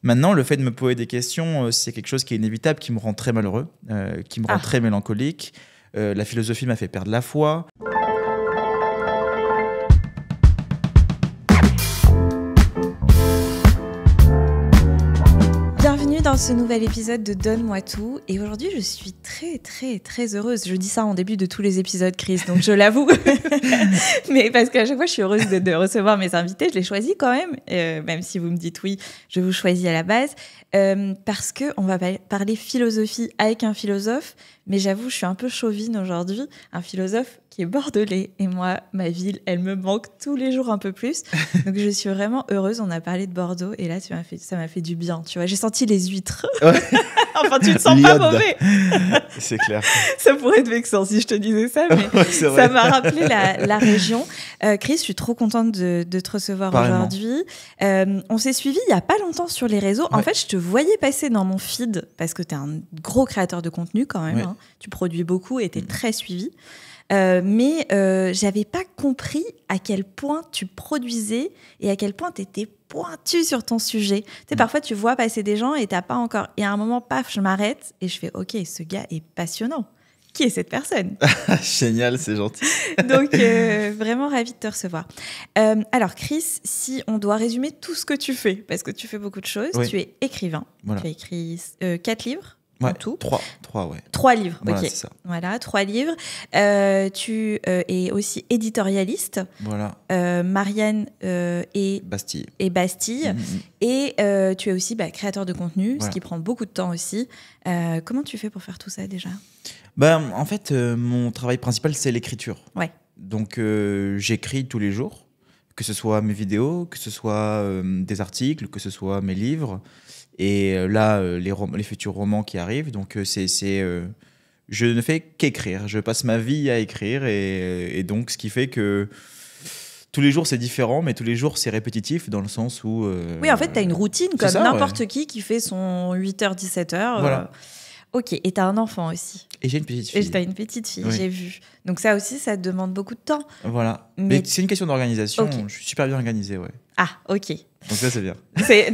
Maintenant, le fait de me poser des questions, c'est quelque chose qui est inévitable, qui me rend très malheureux, qui me rend très mélancolique. La philosophie m'a fait perdre la foi. Bienvenue dans ce nouvel épisode de Donne-moi tout. Et aujourd'hui, je suis très heureuse. Je dis ça en début de tous les épisodes, Chris, donc je l'avoue. Mais parce qu'à chaque fois, je suis heureuse de recevoir mes invités. Je les choisis quand même si vous me dites oui, je vous choisis à la base. Parce qu'on va parler philosophie avec un philosophe. Mais j'avoue, je suis un peu chauvine aujourd'hui. Un philosophe qui est bordelais. Et moi, ma ville, elle me manque tous les jours un peu plus. Donc, je suis vraiment heureuse. On a parlé de Bordeaux. Et là, ça m'a fait du bien. Tu vois, j'ai senti les huîtres. Ouais. Enfin, tu ne sens pas mauvais. C'est clair. Ça pourrait être vexant si je te disais ça. Mais ça m'a rappelé la région. Chris, je suis trop contente de te recevoir aujourd'hui. On s'est suivis il n'y a pas longtemps sur les réseaux. Ouais. En fait, je te voyais passer dans mon feed parce que tu es un gros créateur de contenu quand même. Ouais. Hein. Tu produis beaucoup et tu es très suivi. Mais j'avais pas compris à quel point tu produisais et à quel point tu étais pointu sur ton sujet. Tu sais, parfois, tu vois passer des gens et t'as pas encore... Et à un moment, paf, je m'arrête et je fais « Ok, ce gars est passionnant. Qui est cette personne ?» Génial, c'est gentil. Donc, vraiment ravie de te recevoir. Alors, Chris, si on doit résumer tout ce que tu fais, parce que tu fais beaucoup de choses, tu es écrivain. Voilà. Tu as écrit 4 livres. Ouais, en tout. 3, 3 livres, voilà, ok. C'est ça. Voilà, 3 livres. Tu es aussi éditorialiste. Voilà. Marianne et Bastille. Et tu es aussi créateur de contenu, ce qui prend beaucoup de temps aussi. Comment tu fais pour faire tout ça déjà ? En fait, mon travail principal, c'est l'écriture. Ouais. Donc, j'écris tous les jours, que ce soit mes vidéos, que ce soit des articles, que ce soit mes livres. Et là, les futurs romans qui arrivent. Donc, je ne fais qu'écrire. Je passe ma vie à écrire. Et donc, ce qui fait que tous les jours, c'est différent, mais tous les jours, c'est répétitif dans le sens où... Oui, en fait, tu as une routine comme n'importe qui fait son 8h, 17h. Voilà. Ok, et tu as un enfant aussi. Et j'ai une petite fille. Et tu as une petite fille, oui. J'ai vu. Donc ça aussi, ça te demande beaucoup de temps. Voilà. Mais c'est une question d'organisation. Okay. Je suis super bien organisé, ouais. Ah, ok. Donc là, c'est bien.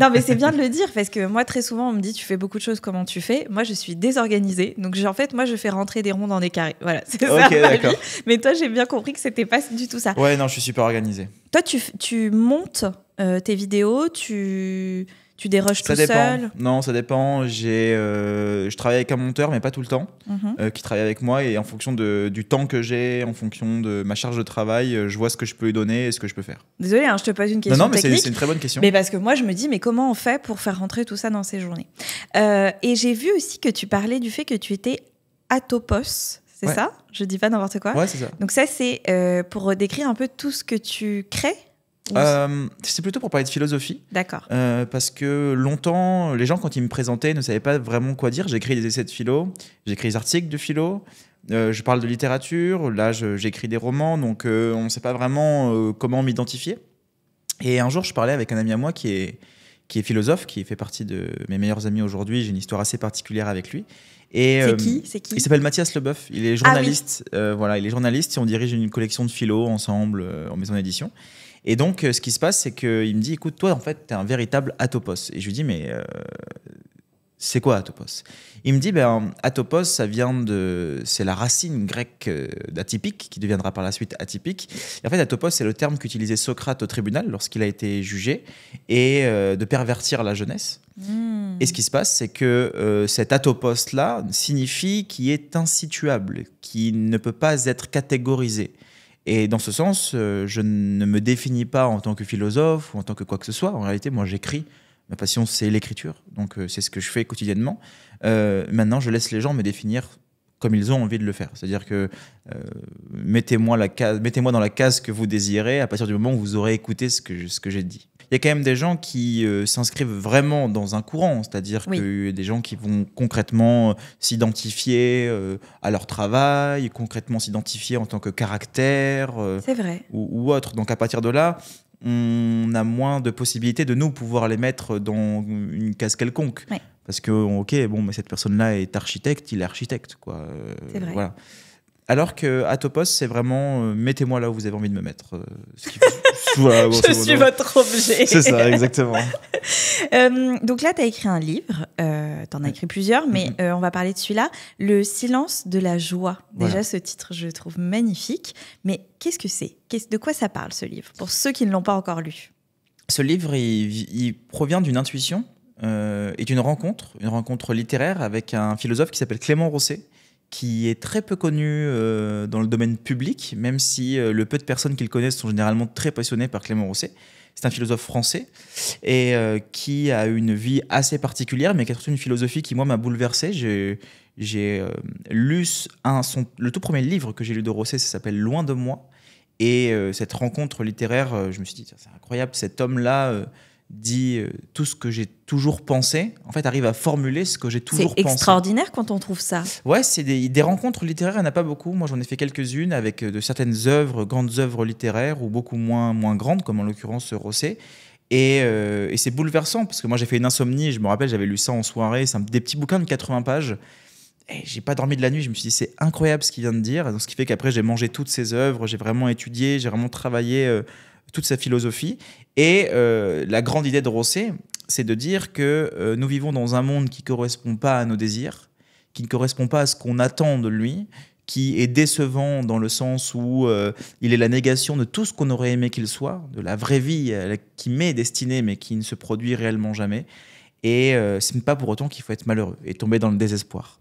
Non, mais c'est bien de le dire parce que moi, très souvent, on me dit tu fais beaucoup de choses, comment tu fais ? Moi, je suis désorganisée. Donc, en fait, moi, je fais rentrer des ronds dans des carrés. Voilà, c'est ça. Ok, d'accord. Vie. Mais toi, j'ai bien compris que c'était pas du tout ça. Ouais, non, je suis super organisé. Toi, tu montes tes vidéos, tu dérushes tout dépend. Seul ? Non, ça dépend. Je travaille avec un monteur, mais pas tout le temps, qui travaille avec moi. Et en fonction du temps que j'ai, en fonction de ma charge de travail, je vois ce que je peux lui donner et ce que je peux faire. Désolée, je te pose une question technique. Mais c'est une très bonne question. Mais parce que moi, je me dis, mais comment on fait pour faire rentrer tout ça dans ces journées ? Et j'ai vu aussi que tu parlais du fait que tu étais atopos. C'est ça ? Je dis pas n'importe quoi. Ouais, c'est ça. Donc ça, c'est pour décrire un peu tout ce que tu crées ? C'est plutôt pour parler de philosophie. D'accord. Parce que longtemps, les gens, quand ils me présentaient, ne savaient pas vraiment quoi dire. J'écris des essais de philo, j'écris des articles de philo, je parle de littérature, là j'écris des romans, donc on ne sait pas vraiment comment m'identifier. Et un jour, je parlais avec un ami à moi qui est philosophe, qui fait partie de mes meilleurs amis aujourd'hui. J'ai une histoire assez particulière avec lui. Et, c'est qui Il s'appelle Mathias Leboeuf. Il est journaliste. Ah, oui. Voilà, il est journaliste et on dirige une collection de philo ensemble en maison d'édition. Et donc, ce qui se passe, c'est qu'il me dit, écoute, toi, en fait, t'es un véritable atopos. Et je lui dis, mais c'est quoi atopos ? Il me dit, atopos, c'est la racine grecque d'atypique, qui deviendra par la suite atypique. Et en fait, atopos, c'est le terme qu'utilisait Socrate au tribunal lorsqu'il a été jugé, et de pervertir la jeunesse. Et ce qui se passe, c'est que cet atopos-là signifie qui est insituable, qui ne peut pas être catégorisé. Et dans ce sens, je ne me définis pas en tant que philosophe ou en tant que quoi que ce soit. En réalité, moi, j'écris. Ma passion, c'est l'écriture. Donc, c'est ce que je fais quotidiennement. Maintenant, je laisse les gens me définir comme ils ont envie de le faire. C'est-à-dire que mettez-moi dans la case que vous désirez à partir du moment où vous aurez écouté ce que j'ai dit. Il y a quand même des gens qui s'inscrivent vraiment dans un courant, c'est-à-dire que des gens qui vont concrètement s'identifier à leur travail, concrètement s'identifier en tant que caractère c'est vrai. Ou autre. Donc à partir de là, on a moins de possibilités de nous pouvoir les mettre dans une case quelconque. Ouais. Parce que, mais cette personne-là est architecte, il est architecte, quoi. C'est vrai. Voilà. Alors que Atopos, c'est vraiment mettez-moi là où vous avez envie de me mettre. Voilà, bon, je suis votre objet. C'est ça, exactement. Donc là, tu as écrit un livre. Tu en as écrit plusieurs, mais on va parler de celui-là. Le silence de la joie. Déjà, voilà. Ce titre, je le trouve magnifique. Mais qu'est-ce que c'est ? De quoi ça parle, ce livre, pour ceux qui ne l'ont pas encore lu ? Ce livre, il provient d'une intuition et d'une rencontre, une rencontre littéraire avec un philosophe qui s'appelle Clément Rosset, qui est très peu connu dans le domaine public, même si le peu de personnes qui le connaissent sont généralement très passionnées par Clément Rosset. C'est un philosophe français et qui a une vie assez particulière, mais qui a surtout une philosophie qui, moi, m'a bouleversé. J'ai lu le tout premier livre que j'ai lu de Rosset, ça s'appelle « Loin de moi ». Et cette rencontre littéraire, je me suis dit, c'est incroyable, cet homme-là dit tout ce que j'ai toujours pensé, en fait, arrive à formuler ce que j'ai toujours pensé. C'est extraordinaire quand on trouve ça. Ouais, c'est des rencontres littéraires, il n'y en a pas beaucoup. Moi, j'en ai fait quelques-unes avec de certaines œuvres, grandes œuvres littéraires, ou beaucoup moins grandes, comme en l'occurrence Rosset. Et c'est bouleversant, parce que moi, j'ai fait une insomnie, je me rappelle, j'avais lu ça en soirée, c'est des petits bouquins de 80 pages. Et j'ai pas dormi de la nuit, je me suis dit c'est incroyable ce qu'il vient de dire. Donc, ce qui fait qu'après j'ai mangé toutes ses œuvres, j'ai vraiment étudié, j'ai vraiment travaillé toute sa philosophie. Et la grande idée de Rosset, c'est de dire que nous vivons dans un monde qui ne correspond pas à nos désirs, qui ne correspond pas à ce qu'on attend de lui, qui est décevant dans le sens où il est la négation de tout ce qu'on aurait aimé qu'il soit, de la vraie vie qui m'est destinée mais qui ne se produit réellement jamais. Et ce n'est pas pour autant qu'il faut être malheureux et tomber dans le désespoir.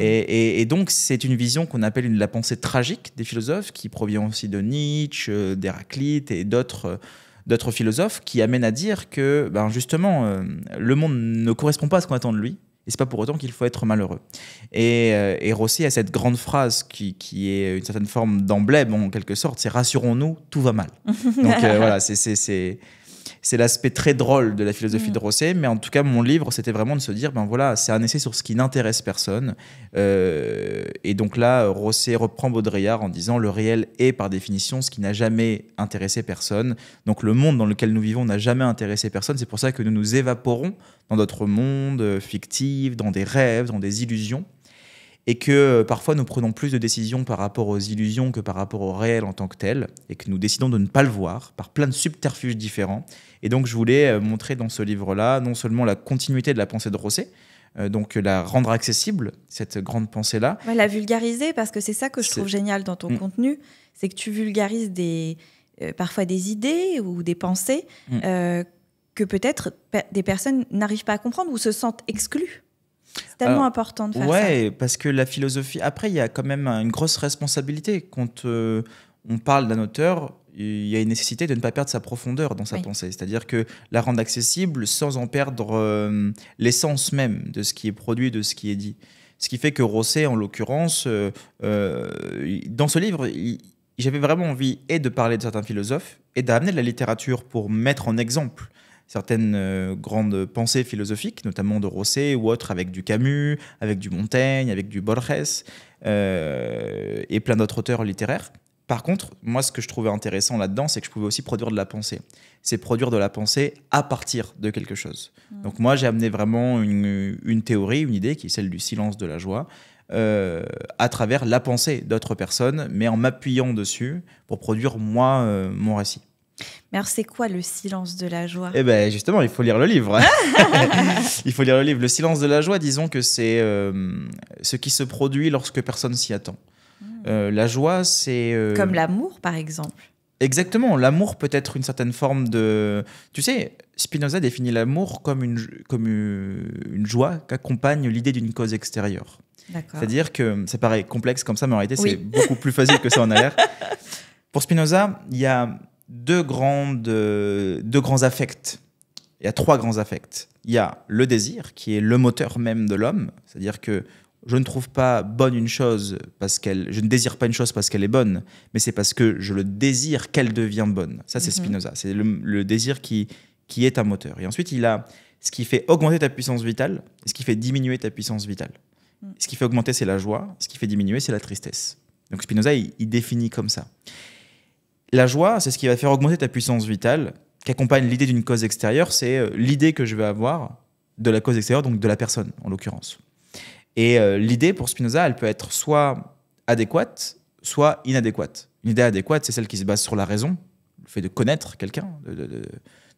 Et donc, c'est une vision qu'on appelle la pensée tragique des philosophes, qui provient aussi de Nietzsche, d'Héraclite et d'autres philosophes, qui amènent à dire que, justement, le monde ne correspond pas à ce qu'on attend de lui. Et ce n'est pas pour autant qu'il faut être malheureux. Et Rosset a cette grande phrase qui est une certaine forme d'emblème, en quelque sorte, c'est « rassurons-nous, tout va mal ». Donc voilà, c'est l'aspect très drôle de la philosophie de Rosset, mais en tout cas, mon livre, c'était vraiment de se dire, voilà, c'est un essai sur ce qui n'intéresse personne. Et donc là, Rosset reprend Baudrillard en disant, le réel est par définition ce qui n'a jamais intéressé personne. Donc le monde dans lequel nous vivons n'a jamais intéressé personne. C'est pour ça que nous nous évaporons dans notre monde fictif, dans des rêves, dans des illusions. Et que parfois nous prenons plus de décisions par rapport aux illusions que par rapport au réel en tant que tel, et que nous décidons de ne pas le voir par plein de subterfuges différents. Et donc je voulais montrer dans ce livre-là non seulement la continuité de la pensée de Rosset, donc la rendre accessible, cette grande pensée-là. Ouais, la vulgariser, parce que c'est ça que je trouve génial dans ton contenu, c'est que tu vulgarises parfois des idées ou des pensées que peut-être des personnes n'arrivent pas à comprendre ou se sentent exclues. C'est tellement important de faire ça. Ouais, parce que la philosophie... Après, il y a quand même une grosse responsabilité. Quand on parle d'un auteur, il y a une nécessité de ne pas perdre sa profondeur dans sa pensée. C'est-à-dire que la rendre accessible sans en perdre l'essence même de ce qui est produit, de ce qui est dit. Ce qui fait que Rosset, en l'occurrence, dans ce livre, j'avais vraiment envie de parler de certains philosophes et d'amener de la littérature pour mettre en exemple certaines grandes pensées philosophiques, notamment de Rosset ou autres, avec du Camus, avec du Montaigne, avec du Borges et plein d'autres auteurs littéraires. Par contre, moi, ce que je trouvais intéressant là-dedans, c'est que je pouvais aussi produire de la pensée. C'est produire de la pensée à partir de quelque chose. Donc moi, j'ai amené vraiment une théorie, une idée, qui est celle du silence de la joie, à travers la pensée d'autres personnes, mais en m'appuyant dessus pour produire, moi, mon récit. Mais alors, c'est quoi le silence de la joie ? Eh bien, justement, il faut lire le livre. Il faut lire le livre. Le silence de la joie, disons que c'est ce qui se produit lorsque personne s'y attend. La joie, c'est... Comme l'amour, par exemple. Exactement. L'amour peut être une certaine forme de... Tu sais, Spinoza définit l'amour comme une joie qu'accompagne l'idée d'une cause extérieure. D'accord. C'est-à-dire que ça paraît complexe comme ça, mais en réalité, c'est beaucoup plus facile que ça en a l'air. Pour Spinoza, il y a deux grands affects. Il y a trois grands affects. Il y a le désir, qui est le moteur même de l'homme. C'est-à-dire que je ne trouve pas bonne une chose je ne désire pas une chose parce qu'elle est bonne, mais c'est parce que je le désire qu'elle devient bonne. Ça, c'est Spinoza. C'est le désir qui est un moteur. Et ensuite, il a ce qui fait augmenter ta puissance vitale et ce qui fait diminuer ta puissance vitale. Ce qui fait augmenter, c'est la joie. Ce qui fait diminuer, c'est la tristesse. Donc Spinoza, il définit comme ça. La joie, c'est ce qui va faire augmenter ta puissance vitale, qu'accompagne l'idée d'une cause extérieure, c'est l'idée que je vais avoir de la cause extérieure, donc de la personne, en l'occurrence. Et l'idée, pour Spinoza, elle peut être soit adéquate, soit inadéquate. Une idée adéquate, c'est celle qui se base sur la raison, le fait de connaître quelqu'un, de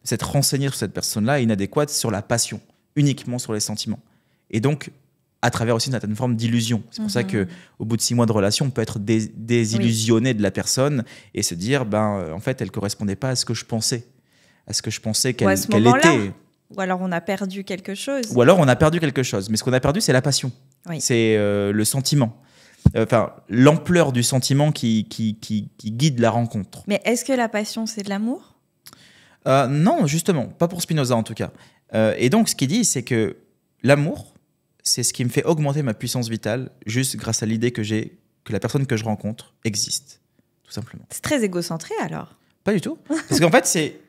s'être renseigné sur cette personne-là, inadéquate sur la passion, uniquement sur les sentiments. Et donc, à travers aussi une certaine forme d'illusion. C'est pour ça qu'au bout de 6 mois de relation, on peut être désillusionné de la personne et se dire, en fait, elle ne correspondait pas à ce que je pensais, qu'elle était. Ou alors on a perdu quelque chose. Mais ce qu'on a perdu, c'est la passion. Oui. C'est le sentiment. L'ampleur du sentiment qui guide la rencontre. Mais est-ce que la passion, c'est de l'amour ? Non, justement. Pas pour Spinoza, en tout cas. Et donc, ce qu'il dit, c'est que l'amour, c'est ce qui me fait augmenter ma puissance vitale, juste grâce à l'idée que j'ai que la personne que je rencontre existe, tout simplement. C'est très égocentré, alors ? Pas du tout. Parce qu'en fait,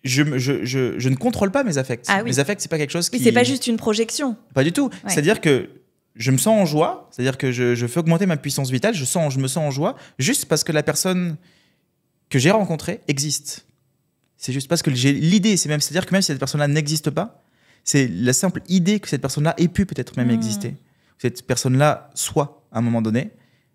je ne contrôle pas mes affects. Ah oui. Mes affects, c'est pas quelque chose qui... Oui, c'est pas juste une projection. Pas du tout. Ouais. C'est-à-dire que je me sens en joie, c'est-à-dire que je fais augmenter ma puissance vitale, je me sens en joie, juste parce que la personne que j'ai rencontrée existe. C'est juste parce que j'ai l'idée, c'est-à-dire que même si cette personne-là n'existe pas, c'est la simple idée que cette personne-là ait pu peut-être même exister, que cette personne-là soit à un moment donné,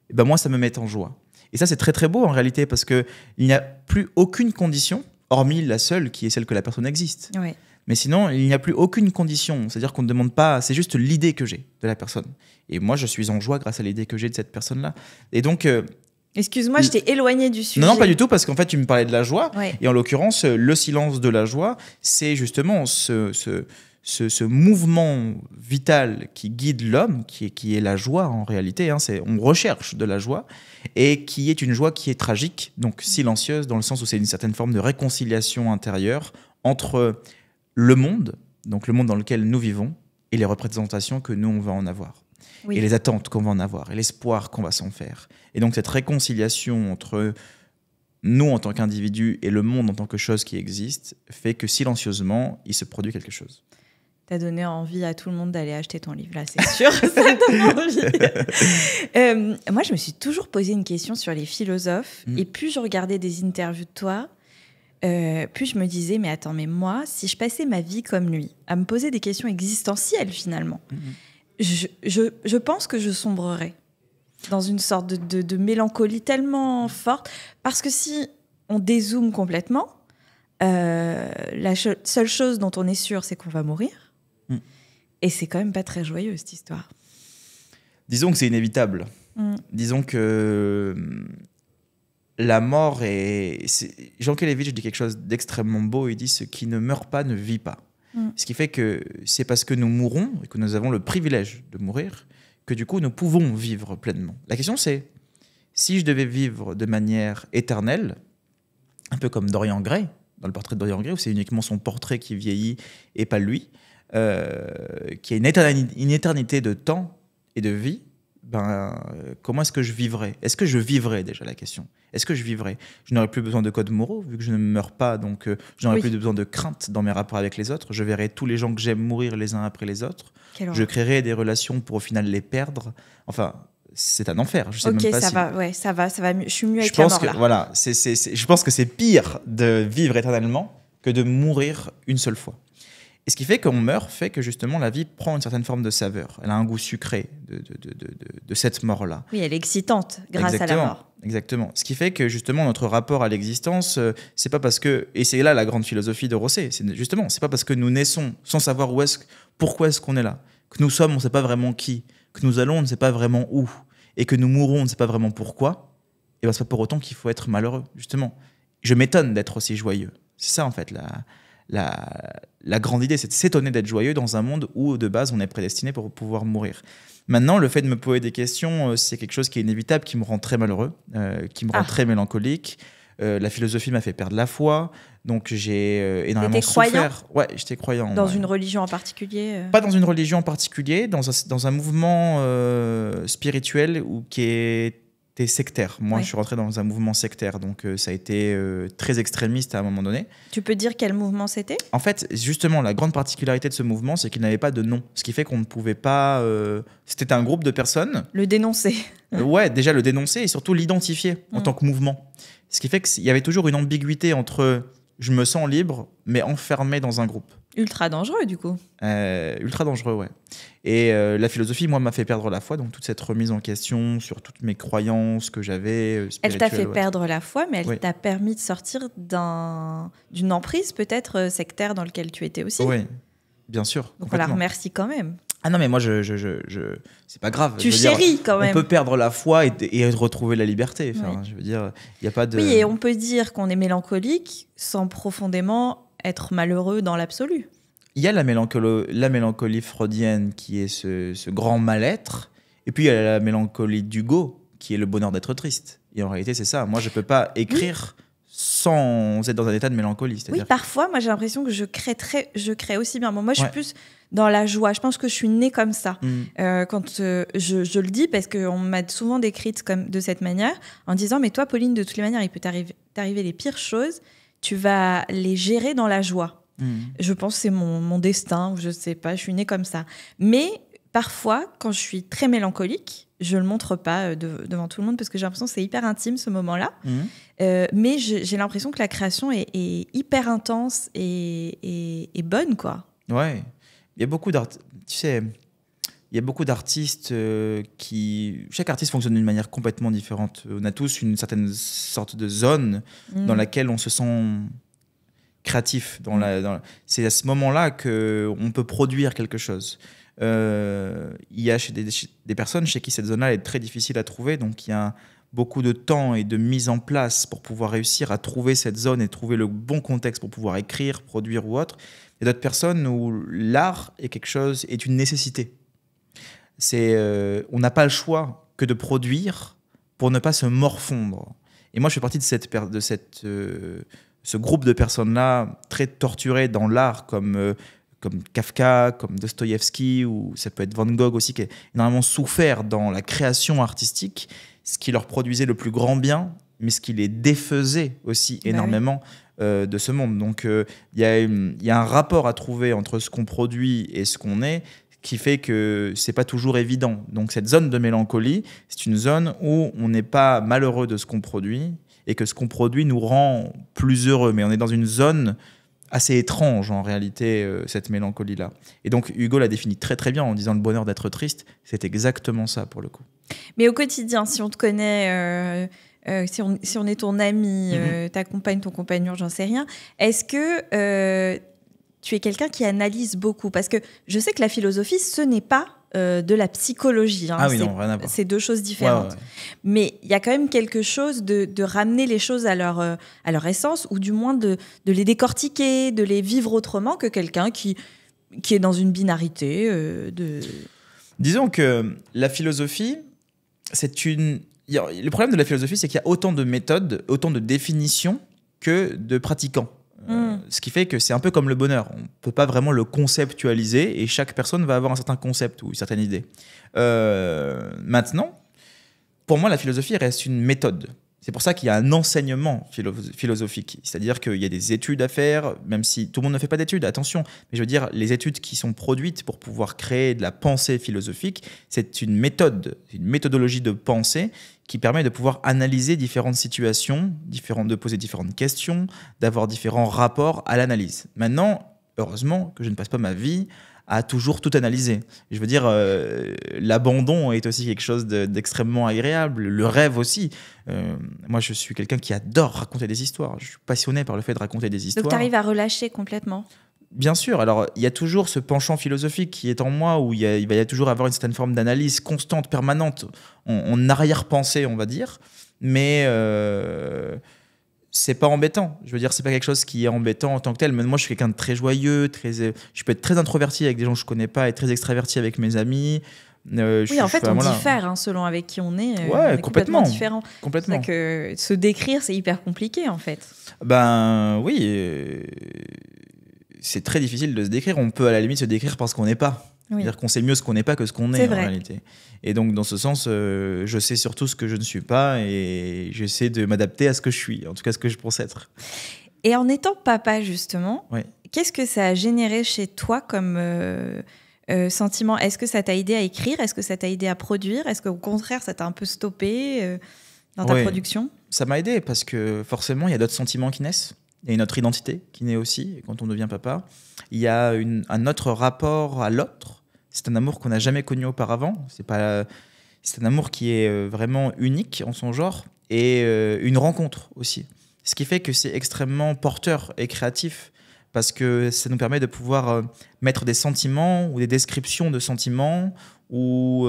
et moi, ça me met en joie. Et ça, c'est très très beau en réalité, parce qu'il n'y a plus aucune condition, hormis la seule qui est celle que la personne existe. Ouais. Mais sinon, il n'y a plus aucune condition. C'est-à-dire qu'on ne demande pas, c'est juste l'idée que j'ai de la personne. Et moi, je suis en joie grâce à l'idée que j'ai de cette personne-là. Et donc... Excuse-moi, je t'ai éloigné du sujet. Non, pas du tout, parce qu'en fait, tu me parlais de la joie. Ouais. Et en l'occurrence, le silence de la joie, c'est justement ce mouvement vital qui guide l'homme, qui est la joie en réalité. On recherche de la joie, et qui est une joie qui est tragique, donc silencieuse, dans le sens où c'est une certaine forme de réconciliation intérieure entre le monde, donc le monde dans lequel nous vivons, et les représentations que nous, on va en avoir. Oui. Et les attentes qu'on va en avoir, et l'espoir qu'on va s'en faire. Et donc cette réconciliation entre nous en tant qu'individus et le monde en tant que chose qui existe fait que silencieusement, il se produit quelque chose. T'as donné envie à tout le monde d'aller acheter ton livre, là, c'est sûr. Ça donne envie. Moi, je me suis toujours posé une question sur les philosophes. Et plus je regardais des interviews de toi, plus je me disais, mais attends, mais moi, si je passais ma vie comme lui, à me poser des questions existentielles, finalement, je pense que je sombrerais dans une sorte de mélancolie tellement forte. Parce que si on dézoome complètement, la seule chose dont on est sûr, c'est qu'on va mourir. Et c'est quand même pas très joyeux, cette histoire. Disons que c'est inévitable. Disons que la mort est... Jean Kelevitch dit quelque chose d'extrêmement beau. Il dit « Ce qui ne meurt pas ne vit pas ». Ce qui fait que c'est parce que nous mourrons et que nous avons le privilège de mourir que du coup, nous pouvons vivre pleinement. La question, c'est si je devais vivre de manière éternelle, un peu comme Dorian Gray, dans le portrait de Dorian Gray, où c'est uniquement son portrait qui vieillit et pas lui, qui a une éternité de temps et de vie, comment est-ce que je vivrais ? Est-ce que je vivrais déjà, la question ? Est-ce que je vivrais ? Je n'aurais plus besoin de codes moraux, vu que je ne meurs pas, donc je n'aurais plus besoin de crainte dans mes rapports avec les autres. Je verrais tous les gens que j'aime mourir les uns après les autres. Je créerais des relations pour au final les perdre. Enfin, c'est un enfer. Je sais même pas ça va mieux. Je suis mieux avec la mort, là. Voilà, je pense que c'est pire de vivre éternellement que de mourir une seule fois. Et ce qui fait qu'on meurt fait que justement la vie prend une certaine forme de saveur. Elle a un goût sucré de cette mort-là. Oui, elle est excitante grâce à la mort. Exactement. Ce qui fait que justement notre rapport à l'existence, c'est pas parce que, et c'est là la grande philosophie de Rosset, c'est pas parce que nous naissons sans savoir pourquoi est-ce qu'on est là, que nous sommes, on ne sait pas vraiment qui, que nous allons, on ne sait pas vraiment où, et que nous mourrons, on ne sait pas vraiment pourquoi. Et c'est pas pour autant qu'il faut être malheureux. Justement, je m'étonne d'être aussi joyeux. C'est ça en fait la grande idée, c'est de s'étonner d'être joyeux dans un monde où, de base, on est prédestiné pour pouvoir mourir. Maintenant, le fait de me poser des questions, c'est quelque chose qui est inévitable, qui me rend très malheureux, qui me rend très mélancolique. La philosophie m'a fait perdre la foi, donc j'ai énormément souffert. Ouais, j'étais croyant. Dans une religion en particulier Pas dans une religion en particulier, dans un mouvement spirituel qui était sectaire. Moi, je suis rentré dans un mouvement sectaire, donc ça a été très extrémiste à un moment donné. Tu peux dire quel mouvement c'était ? En fait, justement, la grande particularité de ce mouvement, c'est qu'il n'avait pas de nom, ce qui fait qu'on ne pouvait pas... C'était un groupe de personnes... Le dénoncer. Ouais, déjà le dénoncer et surtout l'identifier en tant que mouvement. Ce qui fait qu'il y avait toujours une ambiguïté entre je me sens libre, mais enfermé dans un groupe. Ultra dangereux, du coup. Ultra dangereux, ouais. Et la philosophie, moi, m'a fait perdre la foi. Donc, toute cette remise en question sur toutes mes croyances que j'avais spirituelles. Elle t'a fait perdre la foi, mais elle t'a permis de sortir d'une emprise peut-être sectaire dans laquelle tu étais aussi. Oui, bien sûr. Donc, on la remercie quand même. Ah non, mais moi, c'est pas grave. Tu chéris quand même. On peut perdre la foi et retrouver la liberté. Enfin, je veux dire, il n'y a pas de... Oui, et on peut dire qu'on est mélancolique sans profondément être malheureux dans l'absolu. Il y a la mélancolie freudienne qui est ce grand mal-être, et puis il y a la mélancolie d'Hugo qui est le bonheur d'être triste. Et en réalité, c'est ça. Moi, je peux pas écrire sans être dans un état de mélancolie. Oui, parfois, moi, j'ai l'impression que je crée aussi bien. Bon, moi, je suis plus dans la joie. Je pense que je suis née comme ça. Quand je le dis, parce qu'on m'a souvent décrite de cette manière, en disant, mais toi, Pauline, de toutes les manières, il peut t'arriver les pires choses, tu vas les gérer dans la joie. Je pense que c'est mon destin, je sais pas, je suis née comme ça. Mais parfois, quand je suis très mélancolique, je le montre pas devant tout le monde parce que j'ai l'impression que c'est hyper intime ce moment-là. Mais j'ai l'impression que la création est hyper intense et bonne, quoi. Ouais, il y a beaucoup d'artistes, tu sais, il y a beaucoup d'artistes chaque artiste fonctionne d'une manière complètement différente. On a tous une certaine sorte de zone dans laquelle on se sent créatif. C'est à ce moment-là qu'on peut produire quelque chose. Il y a des personnes chez qui cette zone-là est très difficile à trouver, donc il y a beaucoup de temps et de mise en place pour pouvoir réussir à trouver cette zone et trouver le bon contexte pour pouvoir écrire, produire ou autre. Il y a d'autres personnes où l'art est une nécessité. On n'a pas le choix que de produire pour ne pas se morfondre. Et moi, je fais partie de ce groupe de personnes-là très torturées dans l'art, comme Kafka, comme Dostoïevski, ou ça peut être Van Gogh aussi, qui a énormément souffert dans la création artistique, ce qui leur produisait le plus grand bien, mais ce qui les défaisait aussi énormément de ce monde. Donc il y a un rapport à trouver entre ce qu'on produit et ce qu'on est, qui fait que c'est pas toujours évident. Donc cette zone de mélancolie, c'est une zone où on n'est pas malheureux de ce qu'on produit, et que ce qu'on produit nous rend plus heureux. Mais on est dans une zone assez étrange, en réalité, cette mélancolie-là. Et donc, Hugo l'a défini très, très bien en disant le bonheur d'être triste. C'est exactement ça, pour le coup. Mais au quotidien, si on te connaît, si on est ton ami, ta compagne, ton compagnon, j'en sais rien, est-ce que tu es quelqu'un qui analyse beaucoup? Parce que je sais que la philosophie, ce n'est pas de la psychologie. Ah oui, non, rien à voir. C'est deux choses différentes. Ouais. Mais il y a quand même quelque chose de ramener les choses à leur essence, ou du moins de les décortiquer, de les vivre autrement que quelqu'un qui est dans une binarité. Disons que la philosophie, le problème de la philosophie, c'est qu'il y a autant de méthodes, autant de définitions que de pratiquants. Ce qui fait que c'est un peu comme le bonheur. On ne peut pas vraiment le conceptualiser et chaque personne va avoir un certain concept ou une certaine idée. Maintenant, pour moi, la philosophie reste une méthode. C'est pour ça qu'il y a un enseignement philosophique. C'est-à-dire qu'il y a des études à faire, même si tout le monde ne fait pas d'études, attention. Mais je veux dire, les études qui sont produites pour pouvoir créer de la pensée philosophique, c'est une méthode, une méthodologie de pensée qui permet de pouvoir analyser différentes situations, de poser différentes questions, d'avoir différents rapports à l'analyse. Maintenant, heureusement que je ne passe pas ma vie à toujours tout analyser. Je veux dire, l'abandon est aussi quelque chose d'extrêmement agréable, le rêve aussi. Moi, je suis quelqu'un qui adore raconter des histoires. Je suis passionné par le fait de raconter des histoires. Donc, tu arrives à relâcher complètement? Bien sûr. Alors, il y a toujours ce penchant philosophique qui est en moi, où il va y toujours avoir une certaine forme d'analyse constante, permanente, en arrière-pensée, on va dire. Mais c'est pas embêtant. Je veux dire, c'est pas quelque chose qui est embêtant en tant que tel. Mais moi, je suis quelqu'un de très joyeux, je peux être très introverti avec des gens que je connais pas et très extraverti avec mes amis. Oui, en fait, on diffère selon avec qui on est. Ouais, on est complètement différent. Complètement. C'est que se décrire, c'est hyper compliqué, en fait. Ben oui, c'est très difficile de se décrire. On peut à la limite se décrire parce qu'on n'est pas. Oui. C'est-à-dire qu'on sait mieux ce qu'on n'est pas que ce qu'on est en réalité. Et donc, dans ce sens, je sais surtout ce que je ne suis pas et j'essaie de m'adapter à ce que je suis, en tout cas ce que je pense être. Et en étant papa, justement, qu'est-ce que ça a généré chez toi comme sentiment? Est-ce que ça t'a aidé à écrire? Est-ce que ça t'a aidé à produire? Est-ce qu'au contraire, ça t'a un peu stoppé dans ta production? Ça m'a aidé parce que forcément, il y a d'autres sentiments qui naissent. Il y a une autre identité qui naît aussi quand on devient papa. Il y a un autre rapport à l'autre. c'est un amour qu'on n'a jamais connu auparavant. C'est un amour qui est vraiment unique en son genre et une rencontre aussi. Ce qui fait que c'est extrêmement porteur et créatif parce que ça nous permet de pouvoir mettre des sentiments ou des descriptions de sentiments ou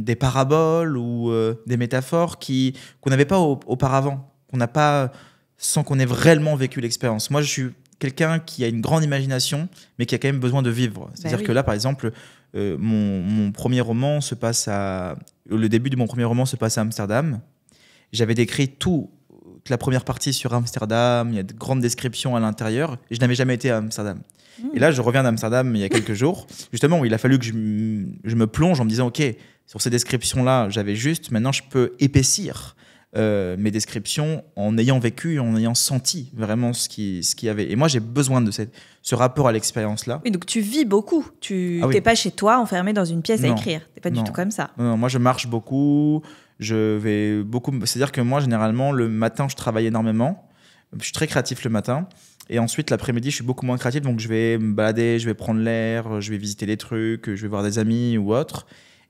des paraboles ou des métaphores qu'on n'avait pas auparavant, qu'on n'a pas sans qu'on ait réellement vécu l'expérience. Moi, je suis quelqu'un qui a une grande imagination, mais qui a quand même besoin de vivre. C'est-à-dire que là, par exemple, mon premier roman se passe le début de mon premier roman se passe à Amsterdam. J'avais décrit toute la première partie sur Amsterdam, il y a de grandes descriptions à l'intérieur, et je n'avais jamais été à Amsterdam. Et là, je reviens d'Amsterdam il y a quelques jours, justement, où il a fallu que je me plonge en me disant, OK, sur ces descriptions-là, j'avais juste, maintenant je peux épaissir mes descriptions en ayant vécu, en ayant senti vraiment ce qu'il y avait. Et moi, j'ai besoin de ce rapport à l'expérience-là. Oui, donc tu vis beaucoup. Tu n'es pas chez toi enfermé dans une pièce à écrire. Tu n'es pas du tout comme ça. Non, moi, je marche beaucoup. Je vais beaucoup. C'est-à-dire que moi, généralement, le matin, je travaille énormément. Je suis très créatif le matin. Et ensuite, l'après-midi, je suis beaucoup moins créatif. Donc, je vais me balader, je vais prendre l'air, je vais visiter des trucs, je vais voir des amis ou autre.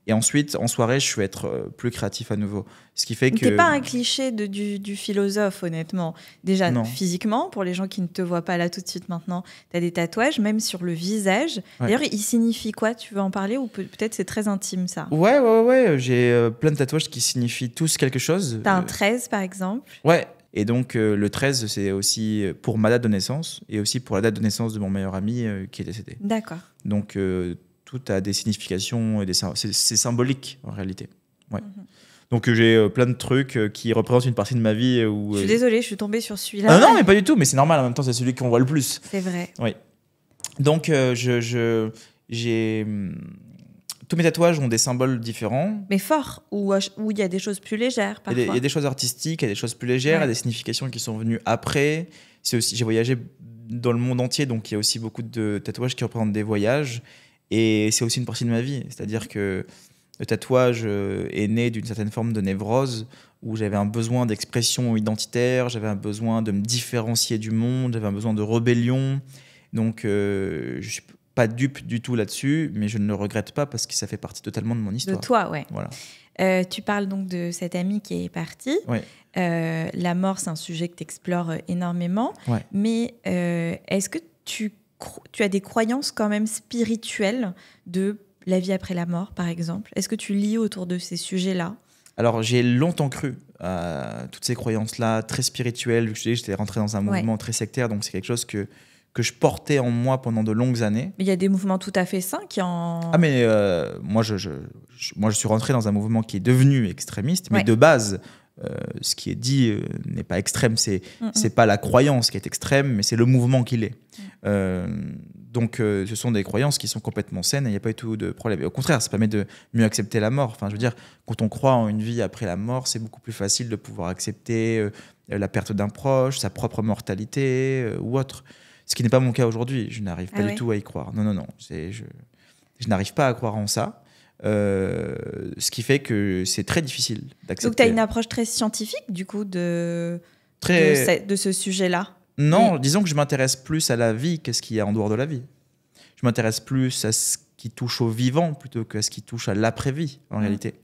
Et ensuite, en soirée, je vais être plus créatif à nouveau. Ce qui fait que... T'es pas un cliché du philosophe, honnêtement. Déjà, non. Physiquement, pour les gens qui ne te voient pas là tout de suite maintenant, tu as des tatouages, même sur le visage. Ouais. D'ailleurs, ils signifient quoi? Tu veux en parler ou peut-être c'est très intime, ça? Ouais. J'ai plein de tatouages qui signifient tous quelque chose. T'as un 13, par exemple? Ouais. Et donc, le 13, c'est aussi pour ma date de naissance et aussi pour la date de naissance de mon meilleur ami qui est décédé. D'accord. Donc... tout a des significations et c'est symbolique en réalité. Ouais. Donc j'ai plein de trucs qui représentent une partie de ma vie. Je suis désolée, je suis tombée sur celui-là. Non, mais pas du tout, mais c'est normal, en même temps c'est celui qu'on voit le plus. C'est vrai. Oui. Donc j'ai tous mes tatouages ont des symboles différents. Mais forts, où il y a des choses plus légères parfois. Il y a des choses artistiques, il y a des choses plus légères, il y a des significations qui sont venues après. J'ai voyagé dans le monde entier, donc il y a aussi beaucoup de tatouages qui représentent des voyages. Et c'est aussi une partie de ma vie. C'est-à-dire que le tatouage est né d'une certaine forme de névrose où j'avais un besoin d'expression identitaire, j'avais un besoin de me différencier du monde, j'avais un besoin de rébellion. Donc, je ne suis pas dupe du tout là-dessus, mais je ne le regrette pas parce que ça fait partie totalement de mon histoire. De toi, ouais. Voilà. Tu parles donc de cet ami qui est parti. Ouais. La mort, c'est un sujet que tu explores énormément. Ouais. Mais est-ce que tu as des croyances quand même spirituelles de la vie après la mort, par exemple? Est-ce que tu lis autour de ces sujets-là? Alors, j'ai longtemps cru à toutes ces croyances-là, très spirituelles. J'étais rentré dans un mouvement très sectaire, donc c'est quelque chose que je portais en moi pendant de longues années. Mais il y a des mouvements tout à fait sains qui en... Ah, mais moi, je suis rentré dans un mouvement qui est devenu extrémiste, mais de base... ce qui est dit n'est pas extrême, c'est pas la croyance qui est extrême, mais c'est le mouvement qui l'est. Donc ce sont des croyances qui sont complètement saines et il n'y a pas du tout de problème. Et au contraire, ça permet de mieux accepter la mort. Enfin, je veux dire, quand on croit en une vie après la mort, c'est beaucoup plus facile de pouvoir accepter la perte d'un proche, sa propre mortalité ou autre. Ce qui n'est pas mon cas aujourd'hui. Je n'arrive pas du tout à y croire. Non. Je n'arrive pas à croire en ça. Ce qui fait que c'est très difficile d'accepter. Donc tu as une approche très scientifique du coup de ce sujet-là? Non, disons que je m'intéresse plus à la vie qu'à ce qu'il y a en dehors de la vie. Je m'intéresse plus à ce qui touche au vivant plutôt qu'à ce qui touche à l'après-vie en réalité.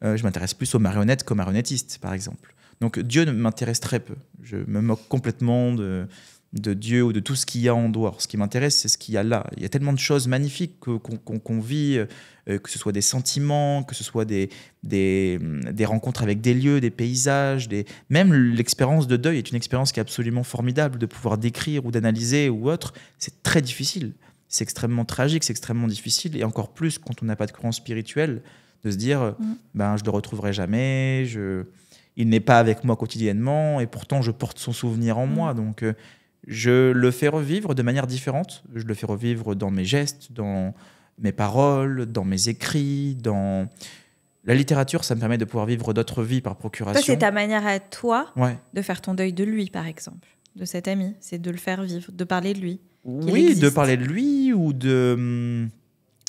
Je m'intéresse plus aux marionnettes qu'aux marionnettistes par exemple. Donc Dieu m'intéresse très peu. Je me moque complètement de Dieu ou de tout ce qu'il y a en dehors. Ce qui m'intéresse, c'est ce qu'il y a là. Il y a tellement de choses magnifiques qu'on vit, que ce soit des sentiments, que ce soit des rencontres avec des lieux, des paysages, même l'expérience de deuil est une expérience qui est absolument formidable de pouvoir décrire ou d'analyser ou autre. C'est très difficile. C'est extrêmement tragique, c'est extrêmement difficile. Et encore plus quand on n'a pas de croyance spirituelle, de se dire je ne le retrouverai jamais, il n'est pas avec moi quotidiennement et pourtant je porte son souvenir en moi. Donc... je le fais revivre de manière différente. Je le fais revivre dans mes gestes, dans mes paroles, dans mes écrits, dans... La littérature, ça me permet de pouvoir vivre d'autres vies par procuration. Ça, c'est ta manière à toi de faire ton deuil de lui, par exemple, de cet ami. C'est de le faire vivre, de parler de lui. Oui, de parler de lui ou de...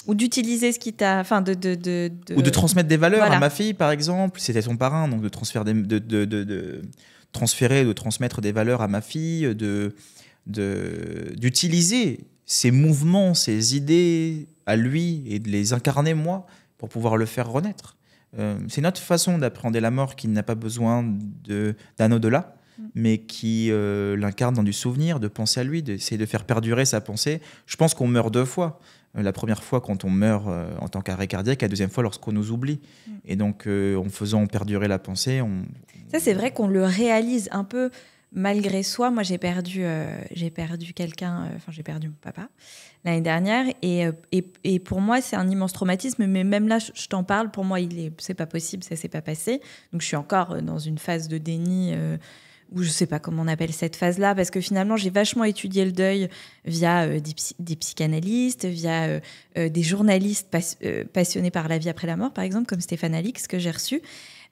Ou d'utiliser ce qui t'a... Enfin, Ou de transmettre des valeurs à ma fille, par exemple. C'était son parrain, donc de transférer de transmettre des valeurs à ma fille, d'utiliser ses mouvements, ses idées à lui et de les incarner moi pour pouvoir le faire renaître. C'est notre façon d'appréhender la mort qui n'a pas besoin d'un au-delà, mais qui l'incarne dans du souvenir, de penser à lui, d'essayer de faire perdurer sa pensée. Je pense qu'on meurt 2 fois. La première fois quand on meurt en tant qu'arrêt cardiaque, la deuxième fois lorsqu'on nous oublie. Et donc, en faisant perdurer la pensée, Ça, c'est vrai qu'on le réalise un peu malgré soi. Moi, j'ai perdu quelqu'un, j'ai perdu mon papa l'année dernière. Et pour moi, c'est un immense traumatisme. Mais même là, je t'en parle, pour moi, c'est pas possible, ça s'est pas passé. Donc, je suis encore dans une phase de déni où je sais pas comment on appelle cette phase-là, parce que finalement, j'ai vachement étudié le deuil via des psychanalystes, via des journalistes passionnés par la vie après la mort, par exemple, comme Stéphane Alix, que j'ai reçu.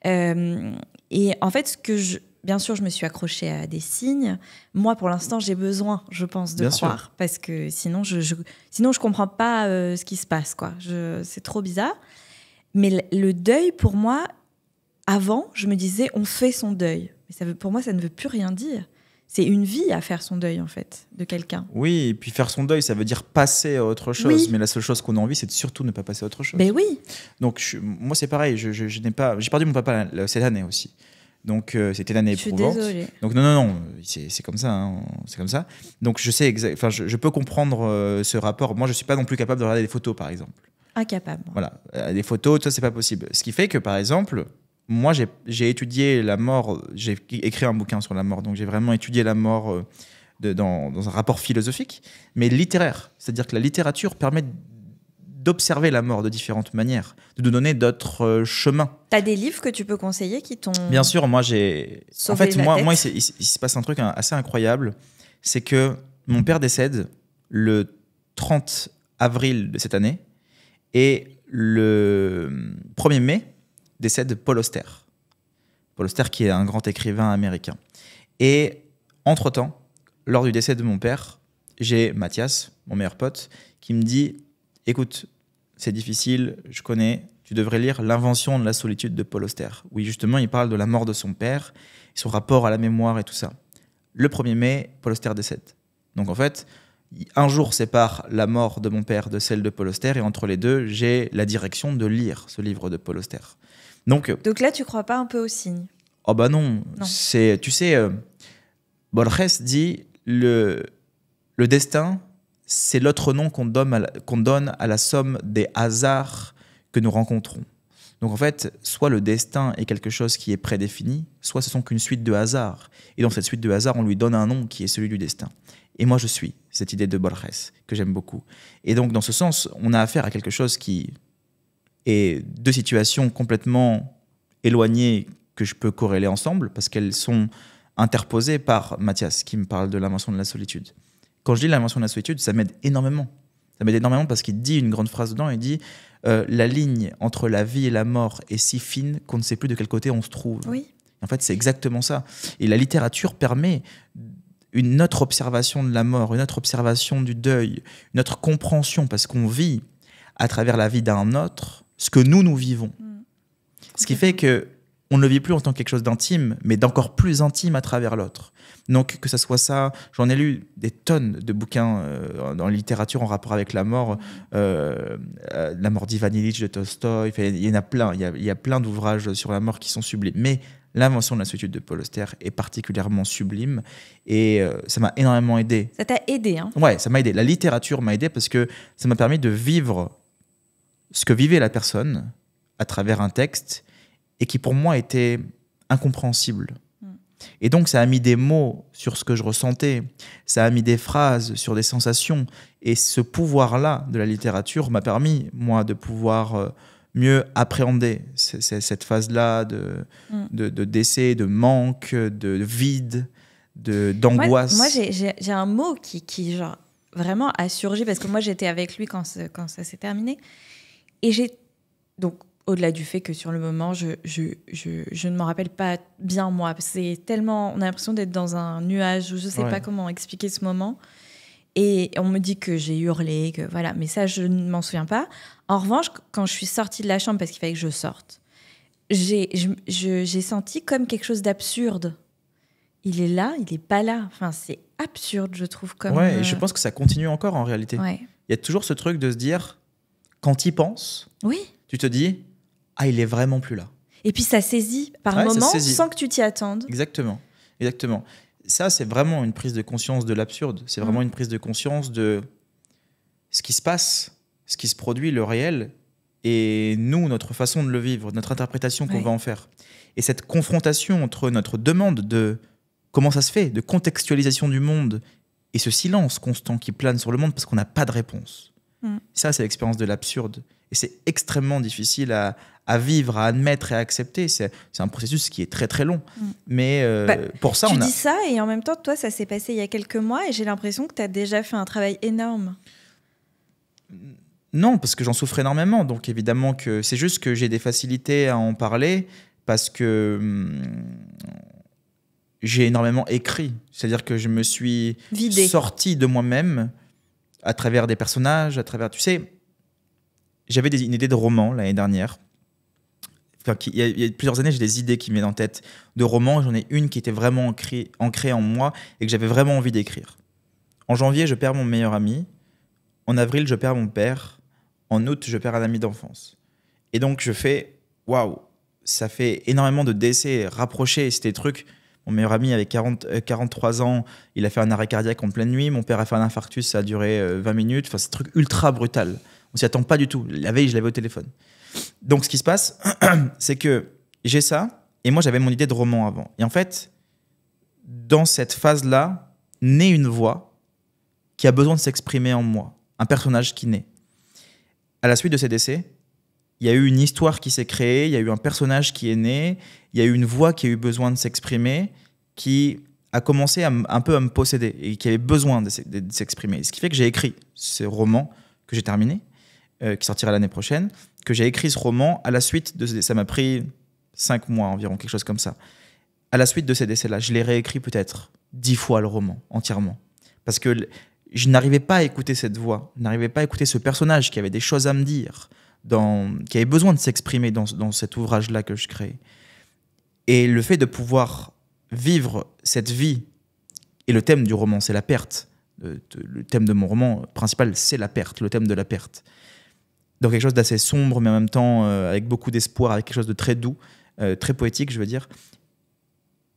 Et en fait, bien sûr, je me suis accrochée à des signes. Moi, pour l'instant, j'ai besoin, je pense, de croire. Parce que sinon, je comprends pas ce qui se passe, quoi. C'est trop bizarre. Mais le deuil, pour moi, avant, je me disais, on fait son deuil. Mais pour moi, ça ne veut plus rien dire. C'est une vie à faire son deuil, en fait, de quelqu'un. Oui, et puis faire son deuil, ça veut dire passer à autre chose. Oui. Mais la seule chose qu'on a envie, c'est de surtout ne pas passer à autre chose. Ben oui. Donc, moi, c'est pareil. J'ai perdu mon papa cette année aussi. Donc, c'était une année éprouvante. Je suis désolée. Donc, non, c'est comme ça. Hein, c'est comme ça. Donc, je peux comprendre ce rapport. Moi, je ne suis pas non plus capable de regarder des photos, par exemple. Incapable. Voilà. Des photos, ça, c'est pas possible. Ce qui fait que, par exemple, moi, j'ai étudié la mort. J'ai écrit un bouquin sur la mort. Donc, j'ai vraiment étudié la mort dans un rapport philosophique, mais littéraire. C'est-à-dire que la littérature permet d'observer la mort de différentes manières, de nous donner d'autres chemins. T'as des livres que tu peux conseiller qui t'ont... Bien sûr, moi j'ai... En fait, moi il se passe un truc assez incroyable, c'est que mon père décède le 30 avril de cette année, et le 1er mai décède Paul Auster. Paul Auster qui est un grand écrivain américain. Et entre-temps, lors du décès de mon père, j'ai Mathias, mon meilleur pote, qui me dit... Écoute, c'est difficile, je connais, tu devrais lire L'invention de la solitude de Paul Auster. Oui, justement, il parle de la mort de son père, son rapport à la mémoire et tout ça. Le 1er mai, Paul Auster décède. Donc en fait, un jour sépare la mort de mon père de celle de Paul Auster, et entre les deux, j'ai la direction de lire ce livre de Paul Auster. Donc là, tu crois pas un peu aux signes? Oh bah non. C'est, tu sais, Borges dit le destin... c'est l'autre nom qu'on donne à la somme des hasards que nous rencontrons. Donc en fait, soit le destin est quelque chose qui est prédéfini, soit ce sont qu'une suite de hasards. Et dans cette suite de hasards, on lui donne un nom qui est celui du destin. Et moi, je suis cette idée de Borges, que j'aime beaucoup. Et donc, dans ce sens, on a affaire à quelque chose qui est deux situations complètement éloignées que je peux corréler ensemble, parce qu'elles sont interposées par Mathias, qui me parle de l'invention de la solitude. Quand je dis l'invention de la solitude, ça m'aide énormément. Ça m'aide énormément parce qu'il dit une grande phrase dedans, il dit la ligne entre la vie et la mort est si fine qu'on ne sait plus de quel côté on se trouve. Oui. En fait, c'est exactement ça. Et la littérature permet une autre observation de la mort, une autre observation du deuil, une autre compréhension, parce qu'on vit à travers la vie d'un autre ce que nous vivons. Ce qui fait que on ne le vit plus en tant que quelque chose d'intime, mais d'encore plus intime à travers l'autre. Donc, que ça soit ça, j'en ai lu des tonnes de bouquins dans la littérature en rapport avec la mort, la mort d'Ivan Ilitch de Tolstoï, il y en a plein, il y a plein d'ouvrages sur la mort qui sont sublimes. Mais l'invention de la solitude de Paul Auster est particulièrement sublime et ça m'a énormément aidé. Ça t'a aidé, hein? Ouais, ça m'a aidé. La littérature m'a aidé parce que ça m'a permis de vivre ce que vivait la personne à travers un texte et qui pour moi était incompréhensible. Et donc ça a mis des mots sur ce que je ressentais, ça a mis des phrases sur des sensations, et ce pouvoir-là de la littérature m'a permis, moi, de pouvoir mieux appréhender cette phase-là de décès, de manque, de vide, d'angoisse. Moi j'ai un mot qui genre, vraiment a surgi, parce que moi j'étais avec lui quand ça s'est terminé, et donc au-delà du fait que sur le moment, je ne m'en rappelle pas bien, moi. C'est tellement... On a l'impression d'être dans un nuage où je ne sais pas comment expliquer ce moment. Et on me dit que j'ai hurlé, que voilà. Mais ça, je ne m'en souviens pas. En revanche, quand je suis sortie de la chambre, parce qu'il fallait que je sorte, j'ai senti comme quelque chose d'absurde il est là, il n'est pas là. Enfin, c'est absurde, je trouve. Ouais, et je pense que ça continue encore en réalité. Ouais. Il y a toujours ce truc de se dire, quand tu y penses, oui. tu te dis, ah, il est vraiment plus là. Et puis ça saisit par moments sans que tu t'y attendes. Exactement. Ça, c'est vraiment une prise de conscience de l'absurde. C'est vraiment une prise de conscience de ce qui se passe, ce qui se produit, le réel, et nous, notre façon de le vivre, notre interprétation qu'on va en faire. Et cette confrontation entre notre demande de comment ça se fait, de contextualisation du monde, et ce silence constant qui plane sur le monde parce qu'on n'a pas de réponse. Ça, c'est l'expérience de l'absurde. Et c'est extrêmement difficile à vivre, à admettre et à accepter. C'est un processus qui est très très long. Mais pour ça, tu dis ça et en même temps, toi, ça s'est passé il y a quelques mois et j'ai l'impression que tu as déjà fait un travail énorme. Non, parce que j'en souffre énormément. Donc évidemment que c'est juste que j'ai des facilités à en parler parce que j'ai énormément écrit. C'est-à-dire que je me suis sorti de moi-même à travers des personnages, à travers... Tu sais, j'avais une idée de roman l'année dernière. Enfin, il y a plusieurs années, j'ai des idées qui me viennent en tête de romans. J'en ai une qui était vraiment ancrée en moi et que j'avais vraiment envie d'écrire. En janvier, je perds mon meilleur ami. En avril, je perds mon père. En août, je perds un ami d'enfance. Et donc, je fais, waouh, ça fait énormément de décès rapprochés. C'était des trucs... Mon meilleur ami avait 43 ans, il a fait un arrêt cardiaque en pleine nuit. Mon père a fait un infarctus, ça a duré 20 minutes. Enfin, c'est un truc ultra brutal. On s'y attend pas du tout. La veille, je l'avais au téléphone. Donc, ce qui se passe, c'est que j'ai ça, et moi, j'avais mon idée de roman avant. Et en fait, dans cette phase-là, naît une voix qui a besoin de s'exprimer en moi. Un personnage qui naît. À la suite de ces décès, il y a eu une histoire qui s'est créée, il y a eu un personnage qui est né, il y a eu une voix qui a eu besoin de s'exprimer, qui a commencé un peu à me posséder et qui avait besoin de s'exprimer. Ce qui fait que j'ai écrit ce roman que j'ai terminé, qui sortira l'année prochaine, que j'ai écrit ce roman à la suite de... Ça m'a pris 5 mois environ, quelque chose comme ça. À la suite de ces décès-là, je l'ai réécrit peut-être 10 fois le roman, entièrement. Parce que je n'arrivais pas à écouter cette voix, je n'arrivais pas à écouter ce personnage qui avait des choses à me dire, qui avait besoin de s'exprimer dans cet ouvrage-là que je crée. Et le fait de pouvoir vivre cette vie, et le thème du roman, c'est la perte. Le thème de mon roman principal, c'est la perte, le thème de la perte. Donc quelque chose d'assez sombre, mais en même temps avec beaucoup d'espoir, avec quelque chose de très doux, très poétique, je veux dire.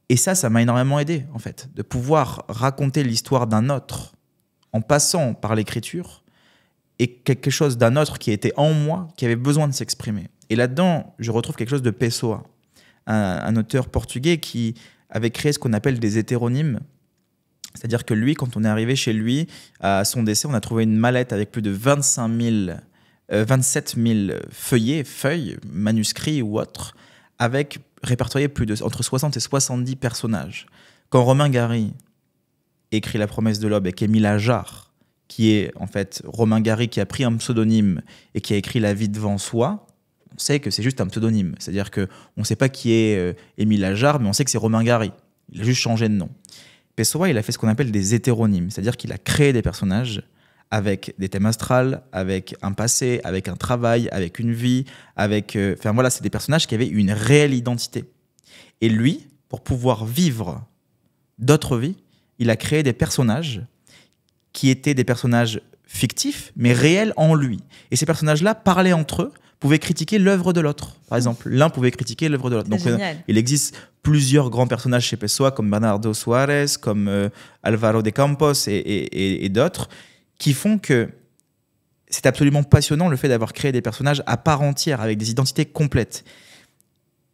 Et ça m'a énormément aidé, en fait, de pouvoir raconter l'histoire d'un autre en passant par l'écriture, et quelque chose d'un autre qui était en moi, qui avait besoin de s'exprimer. Et là-dedans, je retrouve quelque chose de Pessoa, un auteur portugais qui avait créé ce qu'on appelle des hétéronymes. C'est-à-dire que lui, quand on est arrivé chez lui, à son décès, on a trouvé une mallette avec plus de 27 000 feuilles, manuscrits ou autres, avec répertoriés entre 60 et 70 personnages. Quand Romain Gary écrit La promesse de l'aube et qu'Émile Ajar, qui est en fait Romain Gary qui a pris un pseudonyme et qui a écrit La vie devant soi, on sait que c'est juste un pseudonyme. C'est-à-dire qu'on ne sait pas qui est Émile Ajar, mais on sait que c'est Romain Gary. Il a juste changé de nom. Pessoa, il a fait ce qu'on appelle des hétéronymes, c'est-à-dire qu'il a créé des personnages avec des thèmes astrales, avec un passé, avec un travail, avec une vie, enfin voilà, c'est des personnages qui avaient une réelle identité. Et lui, pour pouvoir vivre d'autres vies, il a créé des personnages qui étaient des personnages fictifs, mais réels en lui. Et ces personnages-là parlaient entre eux, pouvaient critiquer l'œuvre de l'autre. Par exemple, l'un pouvait critiquer l'œuvre de l'autre. Donc, il existe plusieurs grands personnages chez Pessoa, comme Bernardo Soares, comme Alvaro de Campos et d'autres, qui font que c'est absolument passionnant le fait d'avoir créé des personnages à part entière, avec des identités complètes.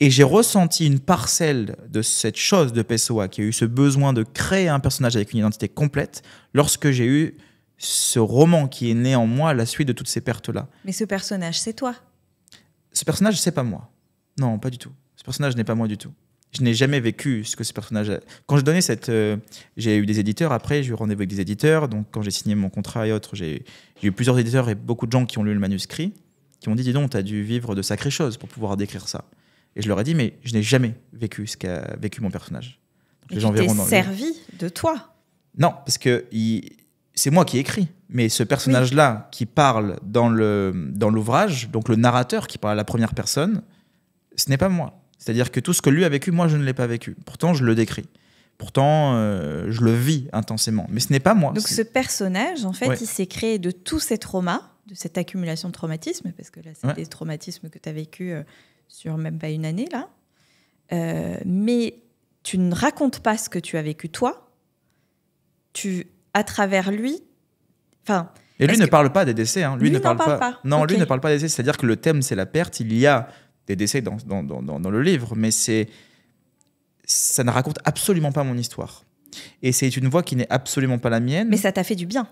Et j'ai ressenti une parcelle de cette chose de Pessoa, qui a eu ce besoin de créer un personnage avec une identité complète, lorsque j'ai eu ce roman qui est né en moi à la suite de toutes ces pertes-là. Mais ce personnage, c'est toi? Ce personnage, c'est pas moi. Non, pas du tout. Ce personnage n'est pas moi du tout. Je n'ai jamais vécu ce que ce personnage a. Quand je donnais j'ai eu des éditeurs après, j'ai eu rendez-vous avec des éditeurs. Donc, quand j'ai signé mon contrat et autres, j'ai eu plusieurs éditeurs et beaucoup de gens qui ont lu le manuscrit, qui m'ont dit, dis donc, tu as dû vivre de sacrées choses pour pouvoir décrire ça. Et je leur ai dit, mais je n'ai jamais vécu ce qu'a vécu mon personnage. Donc, les gens verront dans servi de toi? Non, parce que c'est moi qui écris. Mais ce personnage-là qui parle dans l'ouvrage, donc le narrateur qui parle à la première personne, ce n'est pas moi. C'est-à-dire que tout ce que lui a vécu, moi, je ne l'ai pas vécu. Pourtant, je le décris. Pourtant, je le vis intensément. Mais ce n'est pas moi. Donc ce personnage, en fait, il s'est créé de tous ces traumas, de cette accumulation de traumatismes, parce que là, c'est des traumatismes que tu as vécu sur même pas une année, là. Mais tu ne racontes pas ce que tu as vécu toi. À travers lui... Et lui ne parle pas des décès. Hein. Lui ne parle pas. Non, lui ne parle pas des décès. C'est-à-dire que le thème, c'est la perte. Il y a des décès dans le livre, mais ça ne raconte absolument pas mon histoire. Et c'est une voix qui n'est absolument pas la mienne. Mais ça t'a fait du bien.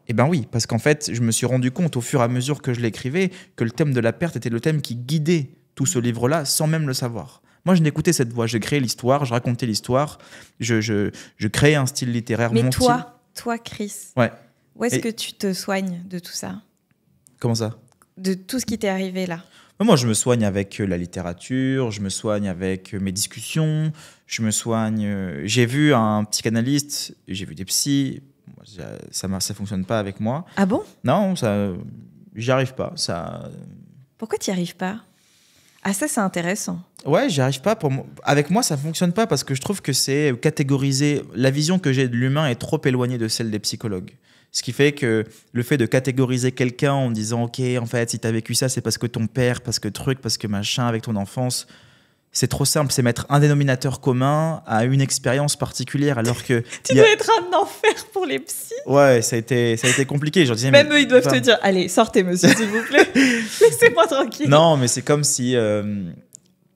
Eh bien oui, parce qu'en fait, je me suis rendu compte au fur et à mesure que je l'écrivais que le thème de la perte était le thème qui guidait tout ce livre-là sans même le savoir. Moi, je n'écoutais cette voix. Je créais l'histoire, je racontais l'histoire, je créais un style littéraire. Mais toi, Chris, où est-ce que tu te soignes de tout ça? Comment ça? De tout ce qui t'est arrivé là? Moi, je me soigne avec la littérature, je me soigne avec mes discussions, je me soigne... J'ai vu un psychanalyste, j'ai vu des psys, ça fonctionne pas avec moi. Ah bon? Non, j'y arrive pas. Pourquoi tu n'y arrives pas? Ah, ça, c'est intéressant. Ouais, j'y arrive pas. Avec moi, ça fonctionne pas parce que je trouve que c'est catégoriser... La vision que j'ai de l'humain est trop éloignée de celle des psychologues. Ce qui fait que le fait de catégoriser quelqu'un en disant « Ok, en fait, si tu as vécu ça, c'est parce que ton père, parce que truc, parce que machin, avec ton enfance... » C'est trop simple, c'est mettre un dénominateur commun à une expérience particulière, alors que... Tu dois être un enfer pour les psys. Ouais, ça a été compliqué. Je disais, même eux, ils doivent te dire « Allez, sortez, monsieur, s'il vous plaît. Laissez-moi tranquille. » Non, mais c'est comme si,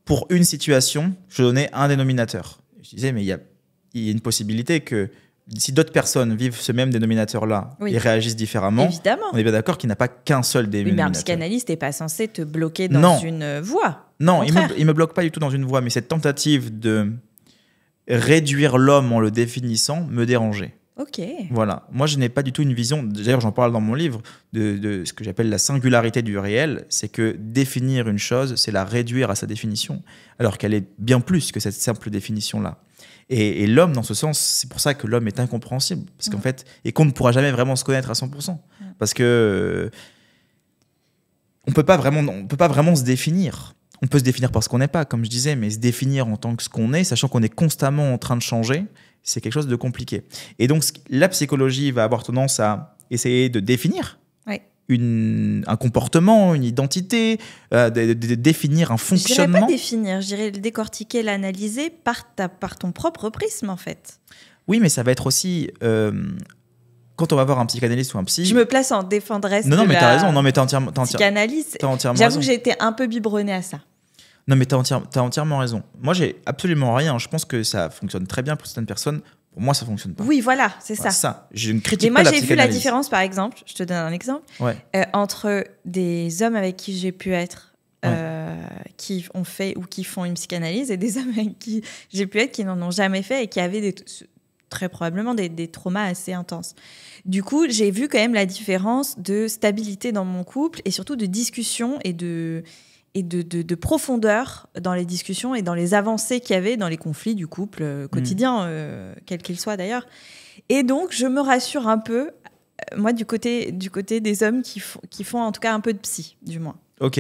pour une situation, je donnais un dénominateur. Je disais, mais il y a une possibilité que si d'autres personnes vivent ce même dénominateur-là et réagissent différemment, évidemment, on est bien d'accord qu'il n'y a pas qu'un seul dénominateur. Mais un psychanalyste n'est pas censé te bloquer dans une voie. Non, il me bloque pas du tout dans une voie, mais cette tentative de réduire l'homme en le définissant me dérangeait. Ok. Voilà. Moi, je n'ai pas du tout une vision, d'ailleurs j'en parle dans mon livre, de ce que j'appelle la singularité du réel, c'est que définir une chose, c'est la réduire à sa définition, alors qu'elle est bien plus que cette simple définition-là. Et l'homme, dans ce sens, c'est pour ça que l'homme est incompréhensible, parce qu'en fait, et qu'on ne pourra jamais vraiment se connaître à 100%, parce que on peut pas vraiment se définir. On peut se définir par ce qu'on n'est pas, comme je disais, mais se définir en tant que ce qu'on est, sachant qu'on est constamment en train de changer, c'est quelque chose de compliqué. Et donc, la psychologie va avoir tendance à essayer de définir un comportement, une identité, de définir un fonctionnement. Je dirais pas définir, je dirais le décortiquer, l'analyser par ton propre prisme, en fait. Oui, mais ça va être aussi... quand on va voir un psychanalyste ou un psy... Je me place en défendresse non, mais t'as raison. Non, mais t'as entièrement psychanalyse. J'avoue raison. Que j'ai été un peu biberonnée à ça. Non, mais t'as entièrement raison. Moi, j'ai absolument rien. Je pense que ça fonctionne très bien pour certaines personnes. Pour moi, ça fonctionne pas. Oui, voilà, c'est ça. Je ne critique pas la psychanalyse. Mais moi, j'ai vu la différence, par exemple, je te donne un exemple, entre des hommes avec qui j'ai pu être, qui ont fait ou qui font une psychanalyse, et des hommes avec qui j'ai pu être qui n'en ont jamais fait et qui avaient très probablement des traumas assez intenses. Du coup, j'ai vu quand même la différence de stabilité dans mon couple et surtout de discussion et de profondeur dans les discussions et dans les avancées qu'il y avait dans les conflits du couple quotidien, quel qu'il soit d'ailleurs. Et donc, je me rassure un peu, moi, du côté des hommes qui font en tout cas un peu de psy, du moins. Ok.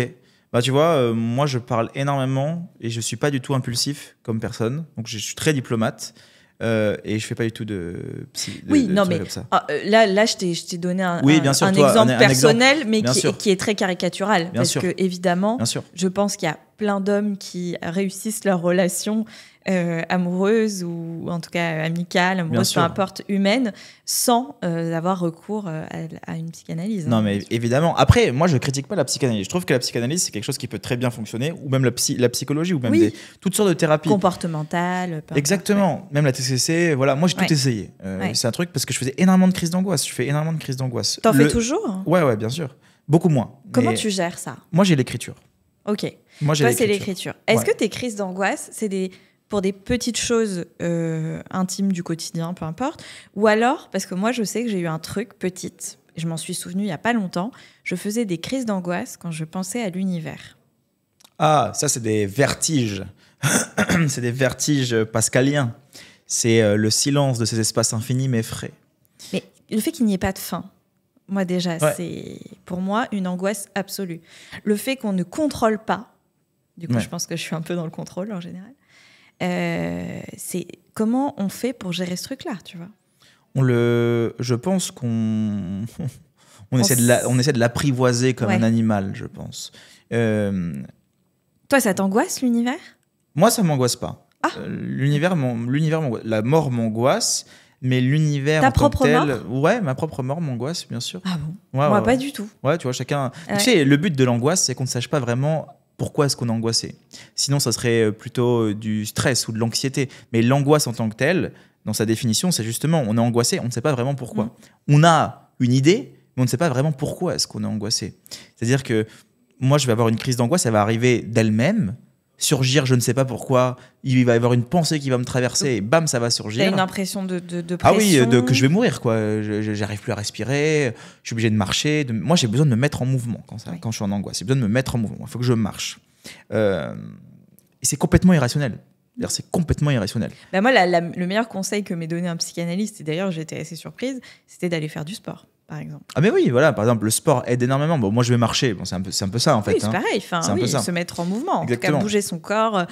Bah, tu vois, moi, je parle énormément et je ne suis pas du tout impulsif comme personne. Donc, je suis très diplomate. Et je fais pas du tout de psy. Oui, non, mais comme ça. Là, je t'ai donné un exemple personnel, mais qui est très caricatural. Parce que, évidemment, je pense qu'il y a plein d'hommes qui réussissent leur relation amoureuse ou en tout cas amicale, amoureuse, peu importe, humaine, sans avoir recours à une psychanalyse. Non, mais évidemment. Après, moi, je critique pas la psychanalyse. Je trouve que la psychanalyse, c'est quelque chose qui peut très bien fonctionner, ou même la psychologie, ou même toutes sortes de thérapies. Comportementales. Exactement. Même la TCC, voilà. Moi, j'ai tout essayé. C'est un truc parce que je faisais énormément de crises d'angoisse. Je fais énormément de crises d'angoisse. T'en fais toujours ? Ouais, bien sûr. Beaucoup moins. Comment tu gères ça ? Moi, j'ai l'écriture. Ok. Moi, j'ai Toi, c'est l'écriture. Est-ce que tes crises d'angoisse, c'est pour des petites choses intimes du quotidien, peu importe, ou alors, parce que moi, je sais que j'ai eu un truc petite, je m'en suis souvenue il n'y a pas longtemps, je faisais des crises d'angoisse quand je pensais à l'univers. Ah, ça, c'est des vertiges. C'est des vertiges pascaliens. C'est le silence de ces espaces infinis m'effraie. Mais le fait qu'il n'y ait pas de fin, moi déjà, c'est pour moi une angoisse absolue. Le fait qu'on ne contrôle pas, du coup, je pense que je suis un peu dans le contrôle en général, c'est comment on fait pour gérer ce truc-là, tu vois? Je pense qu'on essaie de l'apprivoiser comme un animal, je pense. Toi, ça t'angoisse, l'univers? Moi, ça m'angoisse pas. L'univers m'angoisse. La mort m'angoisse, mais l'univers ta propre mort? Ouais, ma propre mort m'angoisse, bien sûr. Ah bon? Moi, pas du tout. Ouais, tu vois, chacun. Tu sais, le but de l'angoisse, c'est qu'on ne sache pas vraiment pourquoi est-ce qu'on est angoissé. Sinon, ça serait plutôt du stress ou de l'anxiété. Mais l'angoisse en tant que telle, dans sa définition, c'est justement, on est angoissé, on ne sait pas vraiment pourquoi. On a une idée, mais on ne sait pas vraiment pourquoi est-ce qu'on est angoissé. C'est-à-dire que moi, je vais avoir une crise d'angoisse, elle va arriver d'elle-même, surgir, je ne sais pas pourquoi, il va y avoir une pensée qui va me traverser, et bam, ça va surgir. T'as une impression de pression. Ah oui, que je vais mourir, quoi. J'arrive plus à respirer, je suis obligé de marcher. Moi, j'ai besoin de me mettre en mouvement quand je suis en angoisse. J'ai besoin de me mettre en mouvement, il faut que je marche. Et c'est complètement irrationnel. C'est complètement irrationnel. Bah moi, le meilleur conseil que m'ait donné un psychanalyste, et d'ailleurs j'étais assez surprise, c'était d'aller faire du sport, par exemple. Ah mais oui, voilà, par exemple, le sport aide énormément. Bon, moi je vais marcher, c'est un peu ça en fait. Oui, c'est pareil, se mettre en mouvement, en tout cas bouger son corps,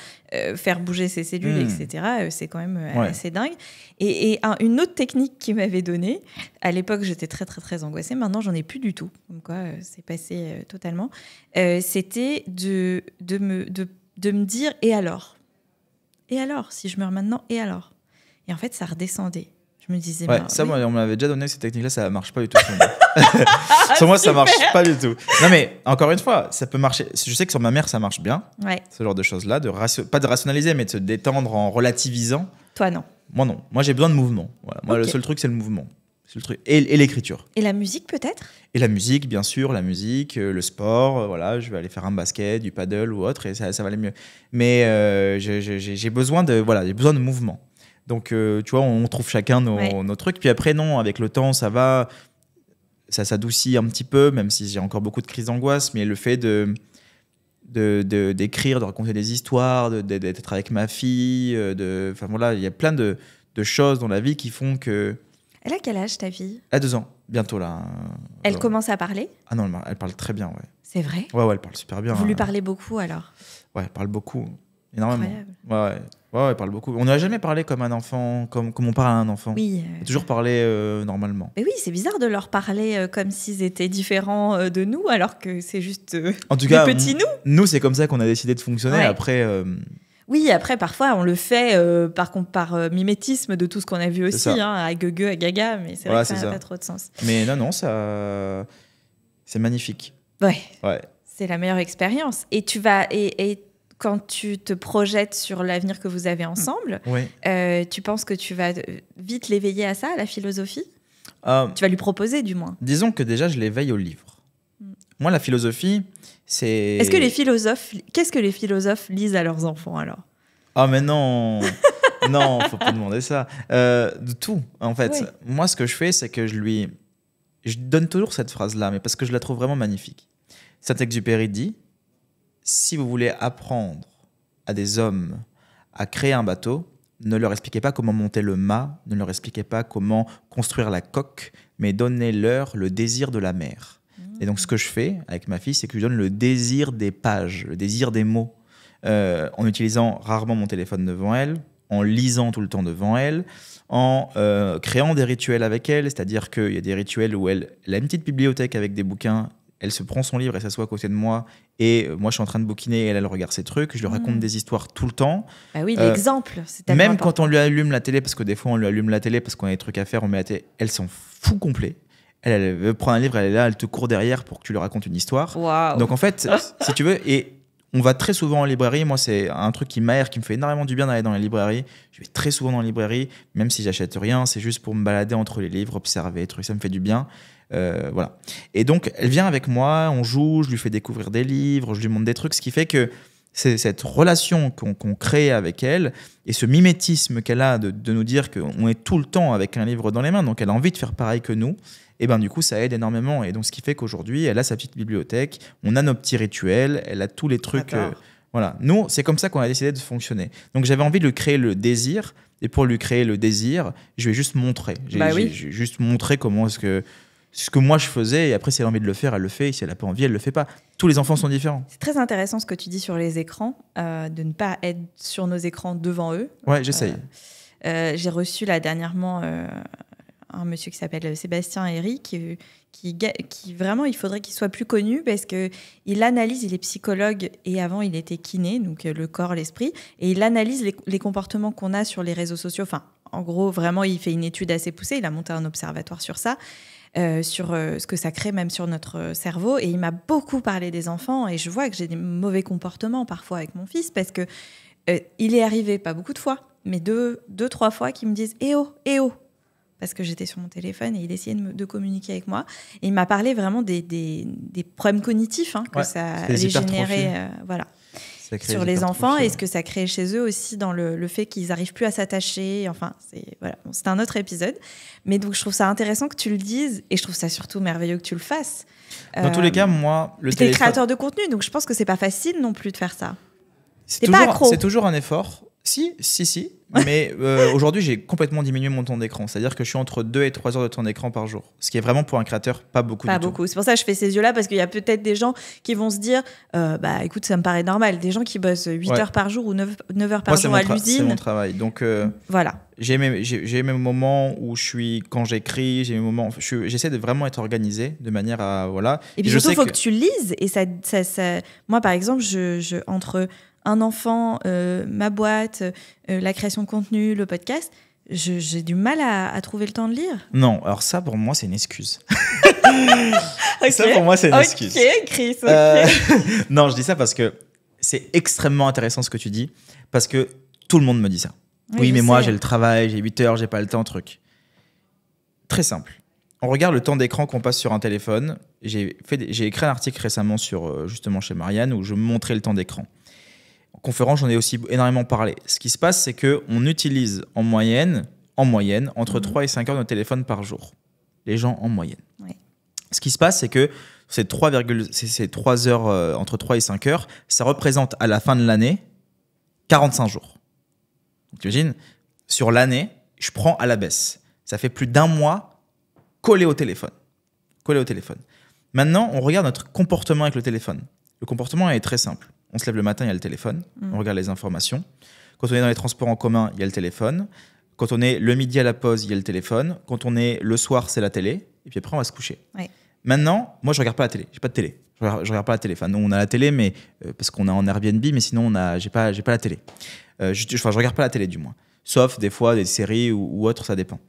faire bouger ses cellules, etc. C'est quand même assez dingue. Et une autre technique qu'il m'avait donnée, à l'époque j'étais très très très angoissée, maintenant j'en ai plus du tout, comme quoi c'est passé totalement, c'était de me dire « et alors ?» Et alors, si je meurs maintenant, et alors? Et en fait, ça redescendait. Je me disais... ça, moi, on m'avait déjà donné cette technique-là, ça ne marche pas du tout sur moi. Sur moi, ça ne marche pas du tout. Non, mais encore une fois, ça peut marcher. Je sais que sur ma mère, ça marche bien, ce genre de choses-là. Pas de rationaliser, mais de se détendre en relativisant. Toi, non. Moi, non. Moi, j'ai besoin de mouvement. Voilà. Moi, le seul truc, c'est le mouvement. C'est le truc. Et l'écriture. Et la musique, peut-être? Et la musique, bien sûr, la musique, le sport, voilà, je vais aller faire un basket, du paddle ou autre, et ça va aller mieux. Mais j'ai besoin de mouvement. Donc, tu vois, on trouve chacun nos trucs. Puis après, non, avec le temps, ça s'adoucit un petit peu, même si j'ai encore beaucoup de crises d'angoisse, mais le fait d'écrire, de raconter des histoires, d'être avec ma fille, enfin voilà, il y a plein de choses dans la vie qui font que... Elle a quel âge, ta fille? À 2 ans, bientôt là. Elle commence à parler? Ah non, elle parle très bien, ouais. C'est vrai? Ouais, elle parle super bien. Vous lui parlez beaucoup alors? Ouais, elle parle beaucoup, énormément. Incroyable. Ouais, elle parle beaucoup. On n'a jamais parlé comme un enfant, comme on parle à un enfant. Oui. On a toujours parlé normalement. Mais oui, c'est bizarre de leur parler comme s'ils étaient différents de nous, alors que c'est juste en tout cas, des petits nous. Nous, c'est comme ça qu'on a décidé de fonctionner. Ouais. Après... Oui, après, parfois, on le fait par mimétisme de tout ce qu'on a vu aussi, à Gugu, à Gaga, mais c'est vrai que ça n'a pas trop de sens. Mais non, ça... c'est magnifique. Ouais. C'est la meilleure expérience. Et quand tu te projettes sur l'avenir que vous avez ensemble, tu penses que tu vas vite l'éveiller à ça, à la philosophie? Tu vas lui proposer, du moins. Disons que déjà, je l'éveille au livre. Moi, la philosophie, c'est... Qu'est-ce que les philosophes lisent à leurs enfants, alors? Ah, mais non. Non, faut pas demander ça. De tout, en fait. Oui. Moi, ce que je fais, c'est que je donne toujours cette phrase-là, mais parce que je la trouve vraiment magnifique. Saint-Exupéry dit, si vous voulez apprendre à des hommes à créer un bateau, ne leur expliquez pas comment monter le mât, ne leur expliquez pas comment construire la coque, mais donnez-leur le désir de la mer. Et donc, ce que je fais avec ma fille, c'est que je lui donne le désir des pages, le désir des mots, en utilisant rarement mon téléphone devant elle, en lisant tout le temps devant elle, en créant des rituels avec elle, c'est-à-dire qu'il y a des rituels où elle a une petite bibliothèque avec des bouquins, elle se prend son livre et s'assoit à côté de moi, et moi je suis en train de bouquiner et elle regarde ses trucs, je lui raconte des histoires tout le temps. Bah oui, l'exemple, c'est tellement même important. Quand on lui allume la télé, parce que des fois on lui allume la télé parce qu'on a des trucs à faire, on met la télé, elle s'en fout complet. Elle veut prendre un livre, elle est là, elle te court derrière pour que tu lui racontes une histoire. Wow. Donc en fait, si tu veux, et on va très souvent en librairie. Moi, c'est un truc qui m'aère, qui me fait énormément du bien d'aller dans les librairies. Je vais très souvent dans les librairies, même si j'achète rien, c'est juste pour me balader entre les livres, observer, trucs, ça me fait du bien. Voilà. Et donc, elle vient avec moi, on joue, je lui fais découvrir des livres, je lui montre des trucs, ce qui fait que c'est cette relation qu'on crée avec elle et ce mimétisme qu'elle a de nous dire qu'on est tout le temps avec un livre dans les mains, donc elle a envie de faire pareil que nous. Et ben du coup, ça aide énormément. Et donc, ce qui fait qu'aujourd'hui, elle a sa petite bibliothèque, on a nos petits rituels, elle a tous les trucs. Voilà. Nous, c'est comme ça qu'on a décidé de fonctionner. Donc, j'avais envie de lui créer le désir. Et pour lui créer le désir, je vais juste montrer. J'ai juste montré comment est-ce que ce que moi je faisais. Et après, si elle a envie de le faire, elle le fait. Et si elle n'a pas envie, elle le fait pas. Tous les enfants sont différents. C'est très intéressant ce que tu dis sur les écrans, de ne pas être sur nos écrans devant eux. Ouais, j'essaye. J'ai reçu là dernièrement un monsieur qui s'appelle Sébastien Herry, qui vraiment, il faudrait qu'il soit plus connu parce qu'il analyse, il est psychologue et avant, il était kiné, donc le corps, l'esprit, et il analyse les comportements qu'on a sur les réseaux sociaux. Enfin, en gros, vraiment, il fait une étude assez poussée. Il a monté un observatoire sur ça, sur ce que ça crée même sur notre cerveau. Et il m'a beaucoup parlé des enfants et je vois que j'ai des mauvais comportements parfois avec mon fils parce que il est arrivé, pas beaucoup de fois, mais deux, 3 fois qu'il me disent « Eh oh, eh oh !» parce que j'étais sur mon téléphone et il essayait de communiquer avec moi. Et il m'a parlé vraiment des problèmes cognitifs que ça allait générer sur les enfants et ce que ça crée chez eux aussi dans le fait qu'ils n'arrivent plus à s'attacher. Enfin, c'est un autre épisode. Mais donc, je trouve ça intéressant que tu le dises et je trouve ça surtout merveilleux que tu le fasses. Dans tous les cas, moi, le téléphone... T'es créateur de contenu, donc je pense que c'est pas facile non plus de faire ça. C'est toujours un effort. Si. Mais aujourd'hui, j'ai complètement diminué mon temps d'écran. C'est-à-dire que je suis entre 2 et 3 heures de temps d'écran par jour. Ce qui est vraiment pour un créateur pas beaucoup. Pas beaucoup. C'est pour ça que je fais ces yeux-là, parce qu'il y a peut-être des gens qui vont se dire écoute, ça me paraît normal. Des gens qui bossent 8 heures par jour ou 9 heures par jour à l'usine. C'est mon travail. Donc, voilà. J'ai mes moments où je suis, quand j'écris, j'ai mes moments. J'essaie de vraiment être organisé de manière à. Voilà. Et puis surtout, il faut que tu lises. Et ça, moi, par exemple, entre un enfant, ma boîte, la création de contenu, le podcast, j'ai du mal à trouver le temps de lire. Non, alors ça, pour moi, c'est une excuse. Ça, pour moi, c'est une excuse. Ok, Chris, non, je dis ça parce que c'est extrêmement intéressant ce que tu dis, parce que tout le monde me dit ça. Oui, mais moi, j'ai le travail, j'ai 8 heures, j'ai pas le temps, truc. Très simple. On regarde le temps d'écran qu'on passe sur un téléphone. J'ai écrit un article récemment justement chez Marianne où je montrais le temps d'écran. En conférence, j'en ai aussi énormément parlé. Ce qui se passe, c'est qu'on utilise en moyenne, entre 3 et 5 heures de téléphone par jour. Les gens en moyenne. Oui. Ce qui se passe, c'est que ces 3 heures, entre 3 et 5 heures, ça représente à la fin de l'année 45 jours. Tu imagines, sur l'année, je prends à la baisse. Ça fait plus d'1 mois collé au téléphone. Maintenant, on regarde notre comportement avec le téléphone. Le comportement est très simple. On se lève le matin, il y a le téléphone. On regarde les informations. Quand on est dans les transports en commun, il y a le téléphone. Quand on est le midi à la pause, il y a le téléphone. Quand on est le soir, c'est la télé. Et puis après, on va se coucher. Oui. Maintenant, moi, je ne regarde pas la télé. J'ai pas de télé. Je regarde pas la télé. Enfin, nous, on a la télé, mais parce qu'on est en Airbnb, mais sinon, j'ai pas la télé. Je regarde pas la télé, du moins. Sauf des fois des séries ou autres, ça dépend.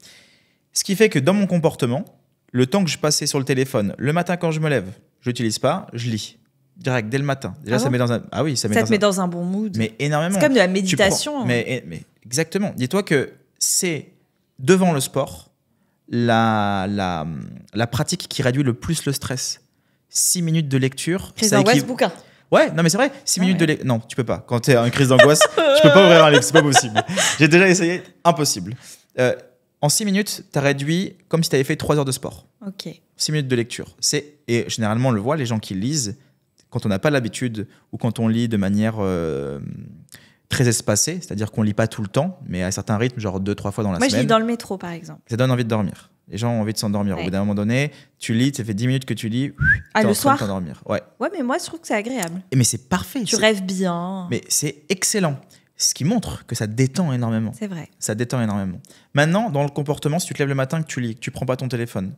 Ce qui fait que dans mon comportement, le temps que je passais sur le téléphone, le matin quand je me lève, je l'utilise pas, je lis. Direct, dès le matin. Déjà, ça met dans un... Ah oui, ça te met dans un bon mood. Mais énormément. C'est comme de la méditation. Mais exactement. Dis-toi que c'est, devant le sport, la pratique qui réduit le plus le stress. 6 minutes de lecture. Crise d'angoisse, bouquin. Ouais, non mais c'est vrai, 6 minutes de lecture. Non, tu peux pas. Quand tu es en crise d'angoisse, tu peux pas ouvrir un livre, c'est pas possible. J'ai déjà essayé, impossible. En 6 minutes, tu as réduit comme si tu avais fait 3 heures de sport. Ok. 6 minutes de lecture. Et généralement, on le voit, les gens qui lisent, quand on n'a pas l'habitude ou quand on lit de manière très espacée, c'est-à-dire qu'on ne lit pas tout le temps, mais à un certain rythme, genre 2-3 fois dans la semaine. Moi, je lis dans le métro, par exemple. Ça donne envie de dormir. Les gens ont envie de s'endormir. Ouais. Au bout d'un moment donné, tu lis, ça fait 10 minutes que tu lis, t'es en train de t'endormir. Ouais, mais moi, je trouve que c'est agréable. Mais c'est parfait. Tu rêves bien. Mais c'est excellent. Ce qui montre que ça détend énormément. C'est vrai. Ça détend énormément. Maintenant, dans le comportement, si tu te lèves le matin, que tu lis, que tu ne prends pas ton téléphone,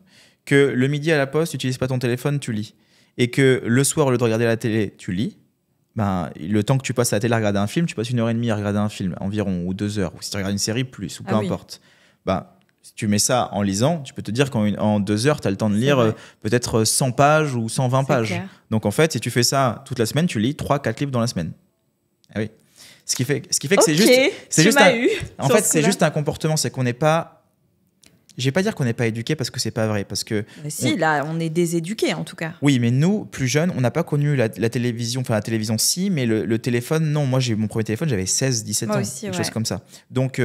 que le midi à la poste, tu n'utilises pas ton téléphone, tu lis, et que le soir, au lieu de regarder la télé, tu lis, le temps que tu passes à la télé à regarder un film, tu passes 1h30 à regarder un film environ, ou 2 heures, ou si tu regardes une série, plus, ou peu importe. Si tu mets ça en lisant, tu peux te dire qu'en 2 heures, tu as le temps de lire peut-être 100 pages ou 120 pages. Clair. Donc en fait, si tu fais ça toute la semaine, tu lis 3-4 livres dans la semaine. Ah oui. Ce qui fait que c'est juste un comportement, c'est qu'on n'est pas... Je vais pas dire qu'on n'est pas éduqué parce que c'est pas vrai, parce que... là, on est déséduqué en tout cas. Oui, mais nous, plus jeunes, on n'a pas connu la télévision, enfin la télévision si, mais le téléphone, non. Moi, j'ai eu mon premier téléphone, j'avais 16-17 ans, quelque chose comme ça. Donc,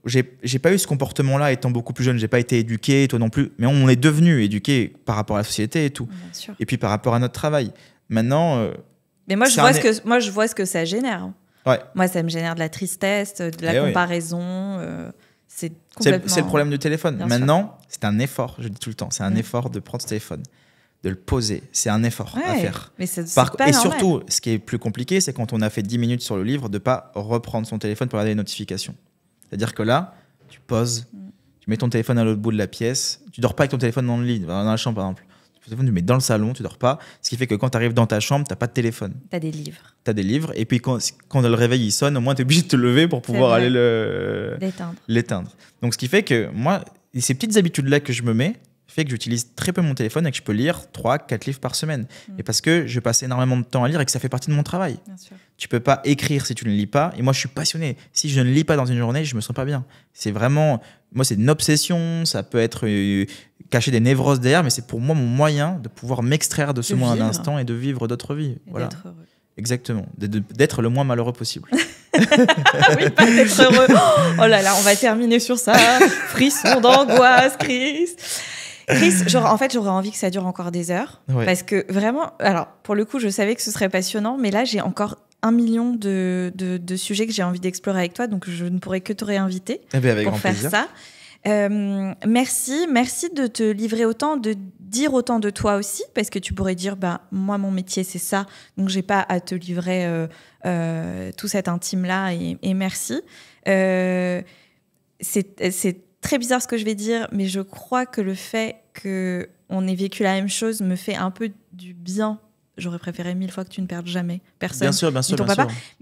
j'ai pas eu ce comportement-là étant beaucoup plus jeune, j'ai pas été éduqué, toi non plus, mais on est devenu éduqué par rapport à la société et tout. Bien sûr. Et puis par rapport à notre travail. Maintenant... mais moi, je vois ce que ça génère. Ouais. Moi, ça me génère de la tristesse, de la comparaison... C'est le problème du téléphone. Maintenant, c'est un effort, je le dis tout le temps, c'est un effort de prendre ce téléphone, de le poser. C'est un effort à faire. Mais c'est et surtout, ce qui est plus compliqué, c'est quand on a fait 10 minutes sur le livre, de ne pas reprendre son téléphone pour regarder les notifications. C'est-à-dire que là, tu poses, tu mets ton téléphone à l'autre bout de la pièce, tu dors pas avec ton téléphone dans le lit, dans la chambre par exemple. Ton téléphone, tu le mets dans le salon, tu dors pas, ce qui fait que quand tu arrives dans ta chambre, tu n'as pas de téléphone. Tu as des livres. Tu as des livres, et puis quand le réveil il sonne, au moins tu es obligé de te lever pour pouvoir aller l'éteindre. Donc ce qui fait que moi, ces petites habitudes-là que je me mets, fait que j'utilise très peu mon téléphone et que je peux lire 3-4 livres par semaine. Et parce que je passe énormément de temps à lire et que ça fait partie de mon travail. Bien sûr. Tu peux pas écrire si tu ne lis pas. Et moi, je suis passionné. Si je ne lis pas dans une journée, je me sens pas bien. C'est vraiment... Moi, c'est une obsession. Ça peut être cacher des névroses derrière, mais c'est pour moi mon moyen de pouvoir m'extraire de ce monde un instant et de vivre d'autres vies. Voilà. D'être heureux. Exactement. D'être le moins malheureux possible. Oui, pas d'être heureux. Oh là là, on va terminer sur ça. Frisson d'angoisse, Chris, en fait, j'aurais envie que ça dure encore des heures. Ouais. Parce que vraiment, alors, pour le coup, je savais que ce serait passionnant, mais là, j'ai encore 1 million de sujets que j'ai envie d'explorer avec toi, donc je ne pourrais que te réinviter pour faire ça. Merci de te livrer autant, de dire autant de toi aussi, parce que tu pourrais dire, moi, mon métier, c'est ça, donc j'ai pas à te livrer tout cet intime-là, et merci. C'est très bizarre ce que je vais dire, mais je crois que le fait qu'on ait vécu la même chose me fait un peu du bien. J'aurais préféré 1000 fois que tu ne perdes jamais personne. Bien sûr.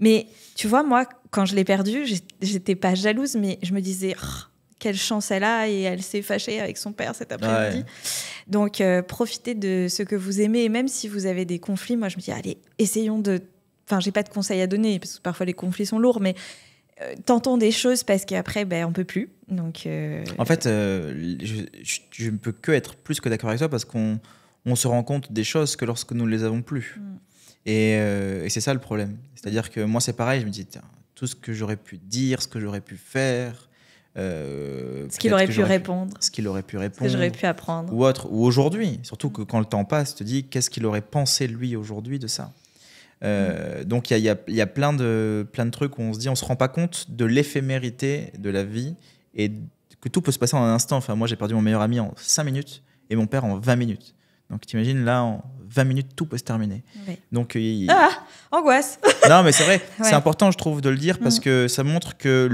Mais tu vois, moi, quand je l'ai perdu, j'étais pas jalouse, mais je me disais, quelle chance elle a, et elle s'est fâchée avec son père cet après-midi. Ouais. Donc, profitez de ce que vous aimez, et même si vous avez des conflits, moi, je me dis, allez, essayons de... Enfin, j'ai pas de conseils à donner, parce que parfois les conflits sont lourds, mais tentons des choses, parce qu'après, on peut plus. Donc, En fait, je ne peux que être plus que d'accord avec toi, parce qu'on se rend compte des choses que lorsque nous ne les avons plus. Et c'est ça le problème. C'est-à-dire que moi, c'est pareil, je me dis, tout ce que j'aurais pu dire, ce que j'aurais pu faire... ce qu'il aurait pu répondre. Ce qu'il aurait pu répondre. Ce que j'aurais pu apprendre. Ou autre. Ou aujourd'hui. Surtout que quand le temps passe, tu te dis, qu'est-ce qu'il aurait pensé, lui, aujourd'hui, de ça. Donc, il y a plein de trucs où on se dit, on ne se rend pas compte de l'éphémérité de la vie et que tout peut se passer en un instant. Enfin, moi, j'ai perdu mon meilleur ami en 5 minutes et mon père en 20 minutes. Donc, t'imagines, là, en 20 minutes, tout peut se terminer. Oui. Donc, angoisse. Non, mais c'est vrai. Ouais. C'est important, je trouve, de le dire parce que ça montre que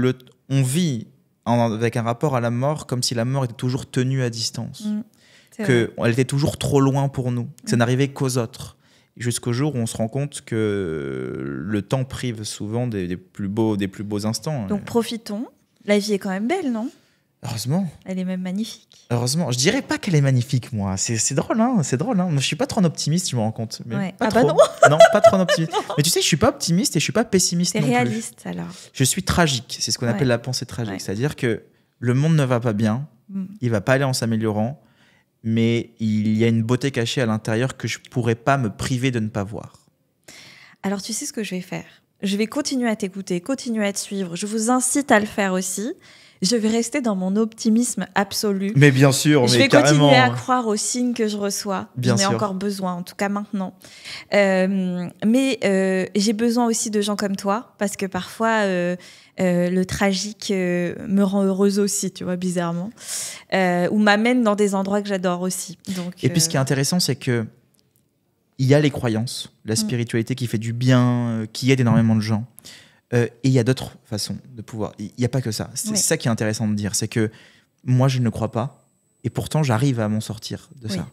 on vit avec un rapport à la mort comme si la mort était toujours tenue à distance. qu'elle était toujours trop loin pour nous. Que ça n'arrivait qu'aux autres. Jusqu'au jour où on se rend compte que le temps prive souvent des plus beaux instants. Donc profitons. La vie est quand même belle, non ? Heureusement. Elle est même magnifique. Heureusement. Je dirais pas qu'elle est magnifique, moi. C'est drôle, hein. C'est drôle, hein. Moi, je suis pas trop un optimiste, je me rends compte. Mais pas trop. non. Non, pas trop un optimiste. Mais tu sais, je suis pas optimiste et je suis pas pessimiste non plus. T'es réaliste, alors. Je suis tragique. C'est ce qu'on appelle la pensée tragique. C'est-à-dire que le monde ne va pas bien. Il va pas aller en s'améliorant. Mais il y a une beauté cachée à l'intérieur que je pourrais pas me priver de ne pas voir. Alors, tu sais ce que je vais faire ? Je vais continuer à t'écouter, continuer à te suivre. Je vous incite à le faire aussi. Je vais rester dans mon optimisme absolu. Mais bien sûr, je vais continuer à croire aux signes que je reçois. J'en ai encore besoin, en tout cas maintenant. Mais j'ai besoin aussi de gens comme toi, parce que parfois, le tragique me rend heureuse aussi, tu vois, bizarrement. Ou m'amène dans des endroits que j'adore aussi. Donc, et puis, ce qui est intéressant, c'est que il y a les croyances, la spiritualité qui fait du bien, qui aide énormément de gens. Et il y a d'autres façons de pouvoir. Il n'y a pas que ça. C'est ça qui est intéressant de dire. C'est que moi, je ne crois pas. Et pourtant, j'arrive à m'en sortir de ça.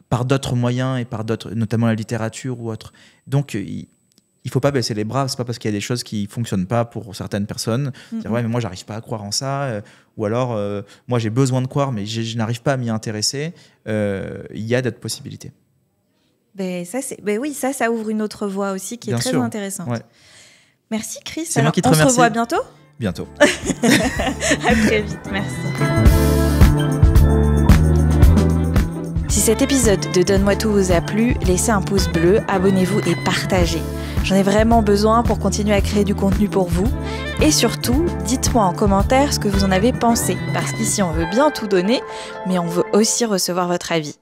Par d'autres moyens et par d'autres, notamment la littérature ou autre. Donc, il ne faut pas baisser les bras. Ce n'est pas parce qu'il y a des choses qui ne fonctionnent pas pour certaines personnes. Dire, ouais, mais moi, je n'arrive pas à croire en ça. Ou alors, moi, j'ai besoin de croire, mais je n'arrive pas à m'y intéresser. Il y a d'autres possibilités. Oui, ça ouvre une autre voie aussi qui est très intéressante. Ouais. Merci Chris. C'est moi qui te remercie. On se revoit bientôt ? Bientôt. À très vite, merci. Si cet épisode de Donne-moi tout vous a plu, laissez un pouce bleu, abonnez-vous et partagez. J'en ai vraiment besoin pour continuer à créer du contenu pour vous. Et surtout, dites-moi en commentaire ce que vous en avez pensé. Parce qu'ici, on veut bien tout donner, mais on veut aussi recevoir votre avis.